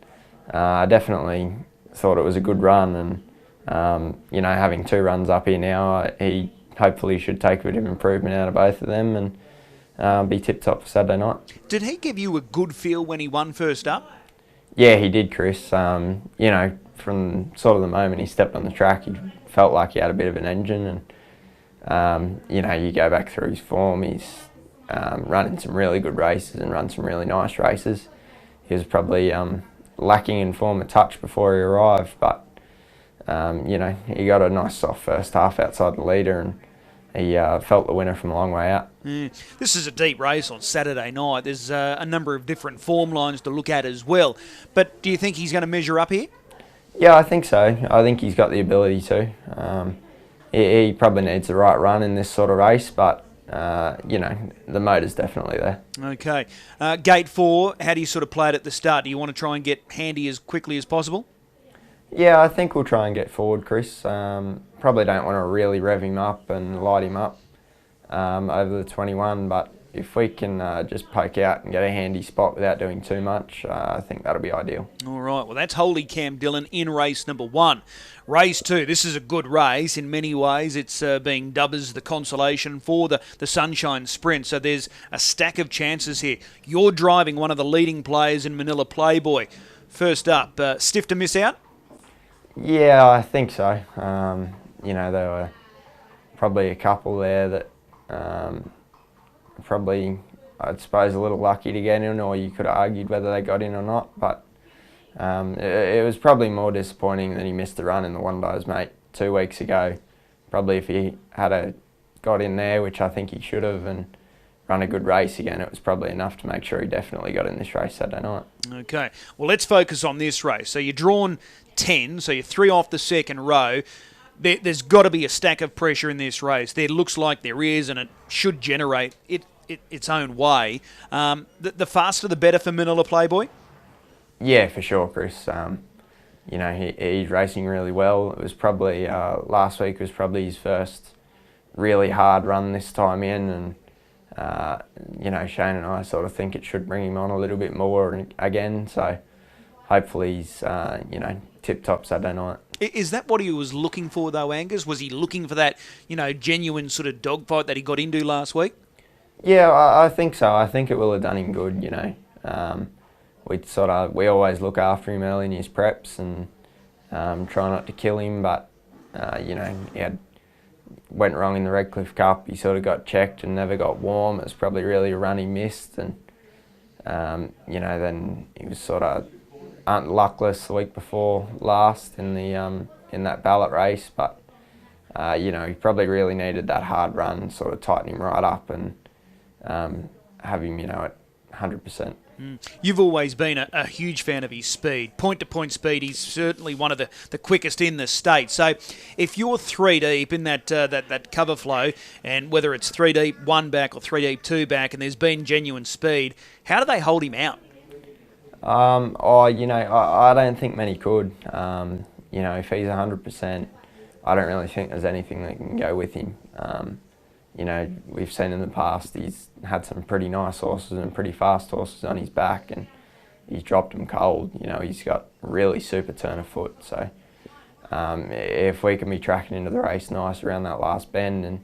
I definitely thought it was a good run, and having 2 runs up here now, he hopefully should take a bit of improvement out of both of them and be tip-top for Saturday night. Did he give you a good feel when he won first up? Yeah, he did, Chris. From sort of the moment he stepped on the track, he felt like he had a bit of an engine, and you go back through his form, he's running some really good races and run some really nice races. He was probably lacking in form a touch before he arrived, but he got a nice soft first half outside the leader, and he felt the winner from a long way out. This is a deep race on Saturday night. There's a number of different form lines to look at as well. But do you think he's going to measure up here? Yeah, I think so. I think he's got the ability to. He probably needs the right run in this sort of race, but the motor's definitely there. Okay. Gate 4, how do you sort of play it at the start? Do you want to try and get handy as quickly as possible? Yeah, I think we'll try and get forward, Chris. Probably don't want to really rev him up and light him up over the 21, but if we can just poke out and get a handy spot without doing too much, I think that'll be ideal. All right, well, that's Holy Cam Dillon in race number 1. Race 2, this is a good race. In many ways, it's being dubbed as the consolation for the Sunshine Sprint, so there's a stack of chances here. You're driving one of the leading players in Manila Playboy. First up, stiff to miss out? Yeah, I think so. There were probably a couple there that probably, I'd suppose, a little lucky to get in, or you could have argued whether they got in or not. But it was probably more disappointing that he missed the run in the one by his mate 2 weeks ago. Probably if he had got in there, which I think he should have, and run a good race again, it was probably enough to make sure he definitely got in this race Saturday night. Okay, well, let's focus on this race. So you're drawn 10, so you're 3 off the second row. There's got to be a stack of pressure in this race. There looks like there is, and it should generate its own way. The faster the better for Manila Playboy? Yeah, for sure, Chris. He's racing really well. It was probably, last week was probably his first really hard run this time in, and Shane and I sort of think it should bring him on a little bit more again, so hopefully he's, tip-top Saturday night. Is that what he was looking for, though, Angus? Was he looking for that, genuine sort of dogfight that he got into last week? Yeah, I think so. I think it will have done him good, We always look after him early in his preps and try not to kill him, but, he went wrong in the Redcliffe Cup. He sort of got checked and never got warm. It was probably really a run he missed, and, then he was sort of luckless the week before last in the in that ballot race, but he probably really needed that hard run, sort of tighten him right up and have him, at 100%. You've always been a huge fan of his speed. Point-to-point speed, he's certainly one of the quickest in the state. So if you're 3 deep in that cover flow, and whether it's 3 deep, 1 back, or 3 deep, 2 back, and there's been genuine speed, how do they hold him out? I don't think many could. If he's 100%, I don't really think there's anything that can go with him. We've seen in the past he's had some pretty nice horses and pretty fast horses on his back, and he's dropped them cold. He's got really super turn of foot. So if we can be tracking into the race nice around that last bend and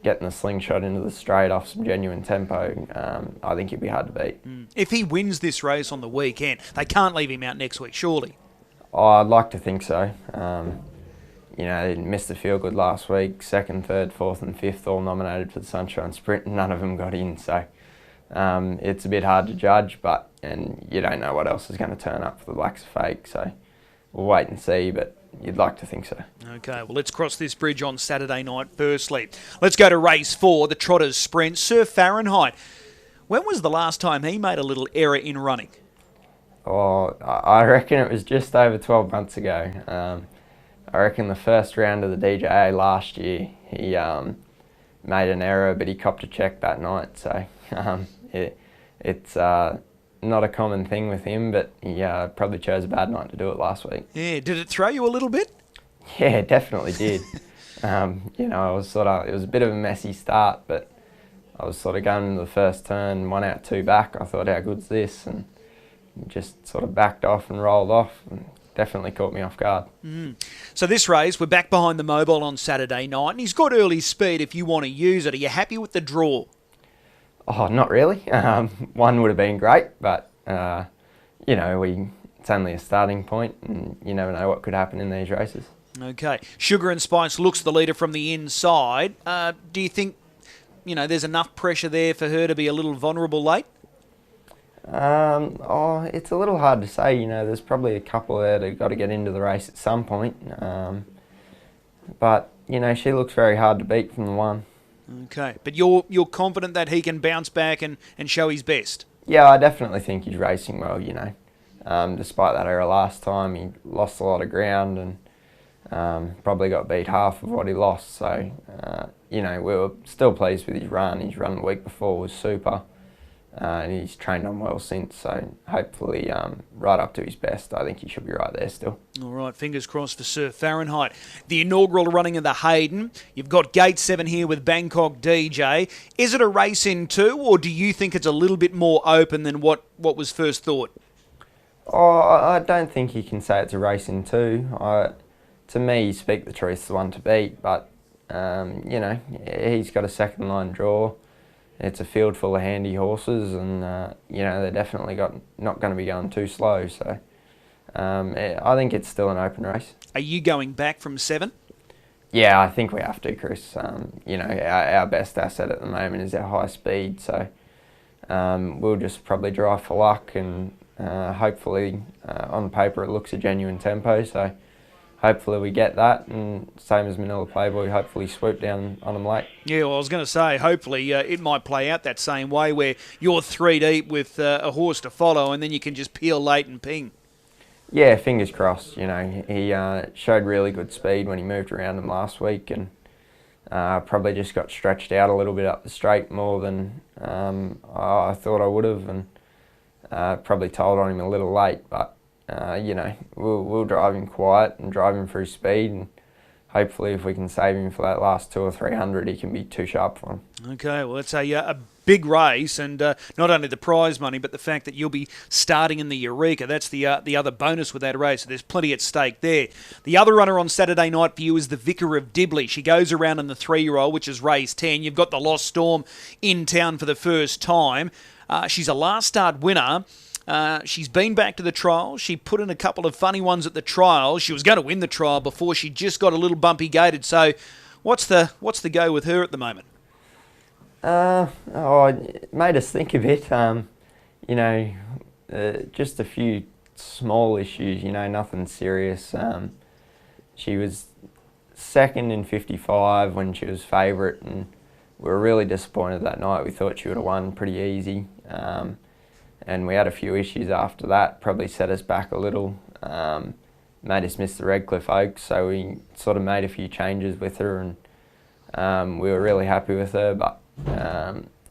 getting the slingshot into the straight off some genuine tempo, I think he'd be hard to beat. If he wins this race on the weekend, they can't leave him out next week, surely? Oh, I'd like to think so. He missed the field good last week. 2nd, 3rd, 4th and 5th all nominated for the Sunshine Sprint, and none of them got in. So it's a bit hard to judge, and you don't know what else is going to turn up for the Blacks Fake. So we'll wait and see, but you'd like to think so. Okay, well, let's cross this bridge on Saturday night firstly. Let's go to race 4, the Trotters Sprint. Sir Fahrenheit, when was the last time he made a little error in running? Oh, I reckon it was just over 12 months ago. I reckon the first round of the DJA last year, he made an error, but he copped a check that night. So it's not a common thing with him, but he probably chose a bad night to do it last week. Yeah, did it throw you a little bit? Yeah, it definitely did. I was it was a bit of a messy start, but I was sort of going into the first turn, 1 out, 2 back. I thought, how good's this? And just sort of backed off and rolled off. And definitely caught me off guard. So this race, we're back behind the mobile on Saturday night, and he's got early speed if you want to use it. Are you happy with the draw? Oh, not really. 1 would have been great, but, it's only a starting point, and you never know what could happen in these races. Okay. Sugar and Spice looks the leader from the inside. Do you think, there's enough pressure there for her to be a little vulnerable late? It's a little hard to say. There's probably a couple there that got to get into the race at some point. But she looks very hard to beat from the 1. Okay, but you're confident that he can bounce back and show his best? Yeah, I definitely think he's racing well. Despite that error last time, he lost a lot of ground and probably got beat half of what he lost. So we were still pleased with his run. His run the week before was super. and he's trained on well since, so hopefully right up to his best. I think he should be right there still. All right, fingers crossed for Sir Fahrenheit. The inaugural running of the Hayden. You've got Gate 7 here with Bangkok DJ. Is it a race in 2, or do you think it's a little bit more open than what was first thought? Oh, I don't think you can say it's a race in 2. To me, Speak the Truth's the one to beat, but you know, he's got a second line draw. It's a field full of handy horses, and you know, they're definitely not going to be going too slow. So I think it's still an open race. Are you going back from 7? Yeah, I think we have to, Chris. You know, our best asset at the moment is our high speed, so we'll just probably drive for luck, and hopefully on paper it looks a genuine tempo. So hopefully we get that, and same as Manila Playboy, hopefully swoop down on them late. Yeah, well, I was going to say, hopefully it might play out that same way where you're 3 deep with a horse to follow, and then you can just peel late and ping. Yeah, fingers crossed. You know, he showed really good speed when he moved around him last week, and probably just got stretched out a little bit up the straight more than I thought I would have, and probably told on him a little late, but you know, we'll drive him quiet and drive him through speed, and hopefully if we can save him for that last 200 or 300, he can be too sharp for him. Okay, well, it's a big race, and not only the prize money, but the fact that you'll be starting in the Eureka. That's the other bonus with that race, so there's plenty at stake there. The other runner on Saturday night for you is the Vicar of Dibley. She goes around in the 3-year-old, which is race 10. You've got the Lost Storm in town for the first time. She's a last start winner. She's been back to the trial. She put in a couple of funny ones at the trial. She was going to win the trial before she just got a little bumpy gated. So what's the go with her at the moment? It made us think a bit. You know, just a few small issues, you know, nothing serious. She was second in 55 when she was favourite, and we were really disappointed that night. We thought she would have won pretty easy. And we had a few issues after that, probably set us back a little, made us miss the Redcliffe Oaks, so we sort of made a few changes with her, and we were really happy with her, but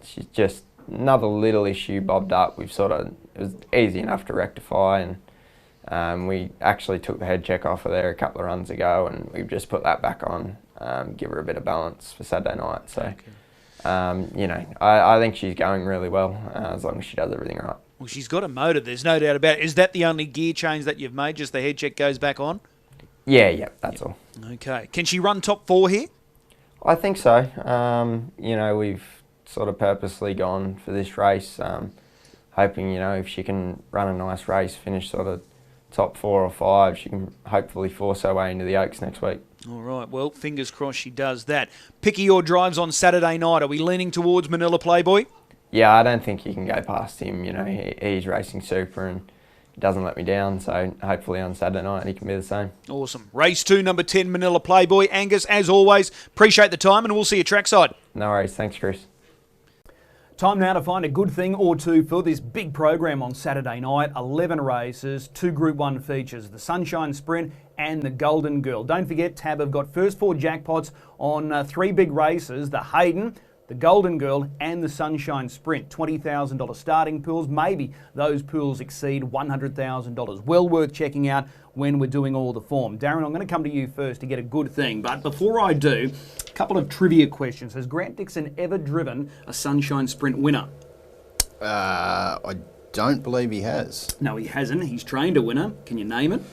she's just another little issue bobbed up. It was easy enough to rectify, and we actually took the head check off of there a couple of runs ago, and we've just put that back on, give her a bit of balance for Saturday night. So, you know, I think she's going really well, as long as she does everything right. Well, she's got a motor, there's no doubt about it. Is that the only gear change that you've made, just the head check goes back on? Yeah, that's all. Okay. Can she run top 4 here? I think so. You know, we've sort of purposely gone for this race, hoping, you know, if she can run a nice race, finish sort of top 4 or 5, she can hopefully force her way into the Oaks next week. All right, well, fingers crossed she does that. Picky your drives on Saturday night. Are we leaning towards Manila Playboy? Yeah, I don't think you can go past him. You know, he's racing super and he doesn't let me down, so hopefully on Saturday night he can be the same. Awesome. Race 2, number 10, Manila Playboy. Angus, as always, appreciate the time, and we'll see you trackside. No worries. Thanks, Chris. Time now to find a good thing or two for this big program on Saturday night. 11 races, 2 Group 1 features, the Sunshine Sprint and the Golden Girl. Don't forget, Tab have got first 4 jackpots on 3 big races, the Hayden, the Golden Girl and the Sunshine Sprint. $20,000 starting pools. Maybe those pools exceed $100,000. Well worth checking out when we're doing all the form. Darren, I'm going to come to you first to get a good thing. But before I do, a couple of trivia questions. Has Grant Dixon ever driven a Sunshine Sprint winner? I don't believe he has. No, he hasn't. He's trained a winner. Can you name it?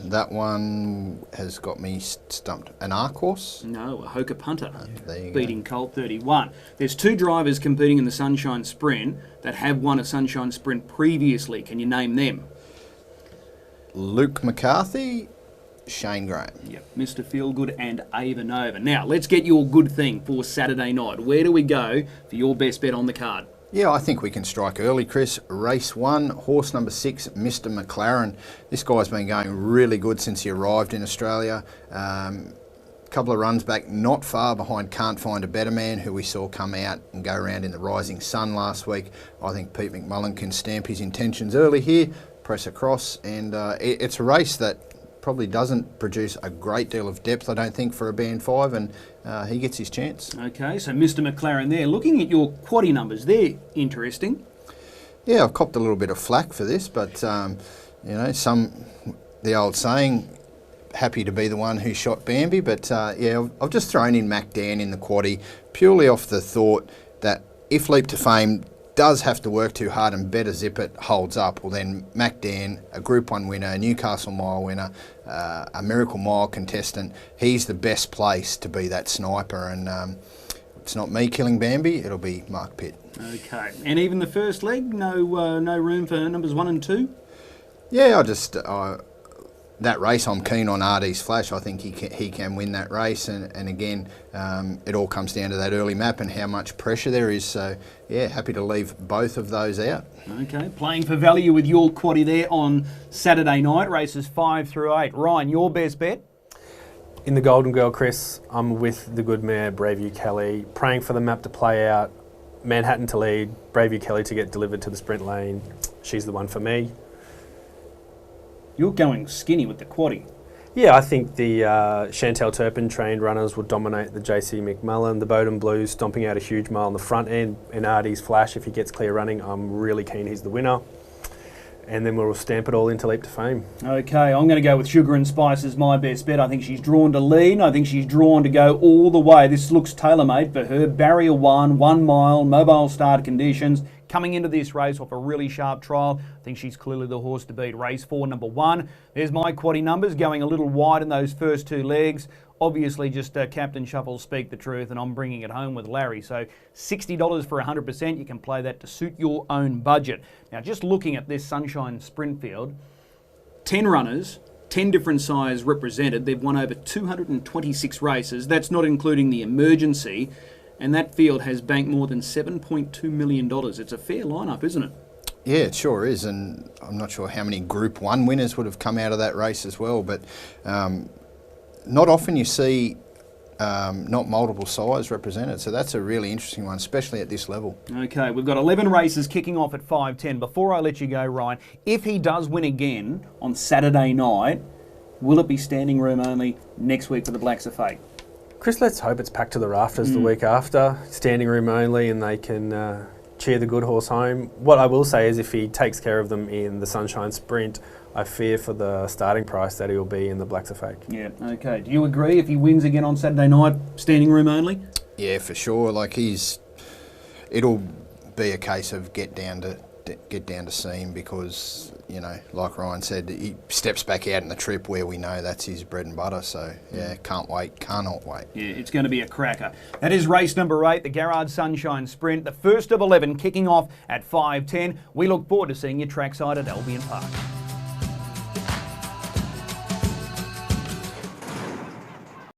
That one has got me stumped. An Arc Horse? No, a Hoka Punter, there you beating Colt 31. There's 2 drivers competing in the Sunshine Sprint that have won a Sunshine Sprint previously. Can you name them? Luke McCarthy, Shane Graham. Yep, Mr. Feelgood and Ava Nova. Now, let's get your good thing for Saturday night. Where do we go for your best bet on the card? Yeah, I think we can strike early, Chris. Race 1, horse number 6, Mr. McLaren. This guy's been going really good since he arrived in Australia. Couple of runs back, not far behind Can't Find a Better Man, who we saw come out and go around in the Rising Sun last week. I think Pete McMullen can stamp his intentions early here, press across, and it's a race that probably doesn't produce a great deal of depth, I don't think, for a band 5, and he gets his chance. Okay, so Mr. McLaren there. Looking at your quaddie numbers, they're interesting. Yeah, I've copped a little bit of flack for this, but you know, the old saying, happy to be the one who shot Bambi, but yeah, I've just thrown in Mac Dan in the quaddie purely off the thought that if Leap to Fame does have to work too hard and Better Zip It holds up, well then Mac Dan, a Group 1 winner, a Newcastle Mile winner, a Miracle Mile contestant, he's the best place to be that sniper, and it's not me killing Bambi, it'll be Mark Pitt. Okay, and even the first leg, no room for numbers 1 and 2? Yeah, that race I'm keen on RD's Flash. I think he can win that race, and again, it all comes down to that early map and how much pressure there is. So yeah, happy to leave both of those out. Okay, playing for value with your quaddie there on Saturday night, races 5 through 8. Ryan, your best bet? In the Golden Girl, Chris, I'm with the good mare, Braveview Kelly, praying for the map to play out, Manhattan to lead, Braveview Kelly to get delivered to the sprint lane. She's the one for me. You're going skinny with the quaddie. Yeah, I think the Chantel Turpin trained runners will dominate the JC McMullen. The Bowden Blues stomping out a huge mile on the front end. And RD's Flash, if he gets clear running, I'm really keen he's the winner. And then we'll stamp it all into Leap to Fame. Okay, I'm going to go with Sugar and Spice as my best bet. I think she's drawn to lead. I think she's drawn to go all the way. This looks tailor-made for her. Barrier 1, 1 mile, mobile start conditions. Coming into this race off a really sharp trial, I think she's clearly the horse to beat. Race 4, number 1. There's my quaddie numbers going a little wide in those first 2 legs. Obviously, just Captain Shuffle speak the truth, and I'm bringing it home with Larry. So $60 for 100%. You can play that to suit your own budget. Now, just looking at this Sunshine Sprint field, 10 runners, 10 different size represented. They've won over 226 races. That's not including the emergency. And that field has banked more than $7.2 million. It's a fair lineup, isn't it? Yeah, it sure is, and I'm not sure how many Group 1 winners would have come out of that race as well, but not often you see not multiple size represented, so that's a really interesting one, especially at this level. Okay, we've got 11 races kicking off at 5:10. Before I let you go, Ryan, if he does win again on Saturday night, will it be standing room only next week for the Blacks of Fate? Chris, let's hope it's packed to the rafters the week after, standing room only, and they can cheer the good horse home. What I will say is if he takes care of them in the Sunshine Sprint, I fear for the starting price that he will be in the Blacks of Fate. Yeah, okay. Do you agree if he wins again on Saturday night, standing room only? Yeah, for sure. Like it'll be a case of get down to see him because, you know, like Ryan said, he steps back out in the trip where we know that's his bread and butter. So, yeah, cannot wait. Yeah, it's going to be a cracker. That is race number 8, the Garrard Sunshine Sprint, the first of 11 kicking off at 5:10. We look forward to seeing you trackside at Albion Park.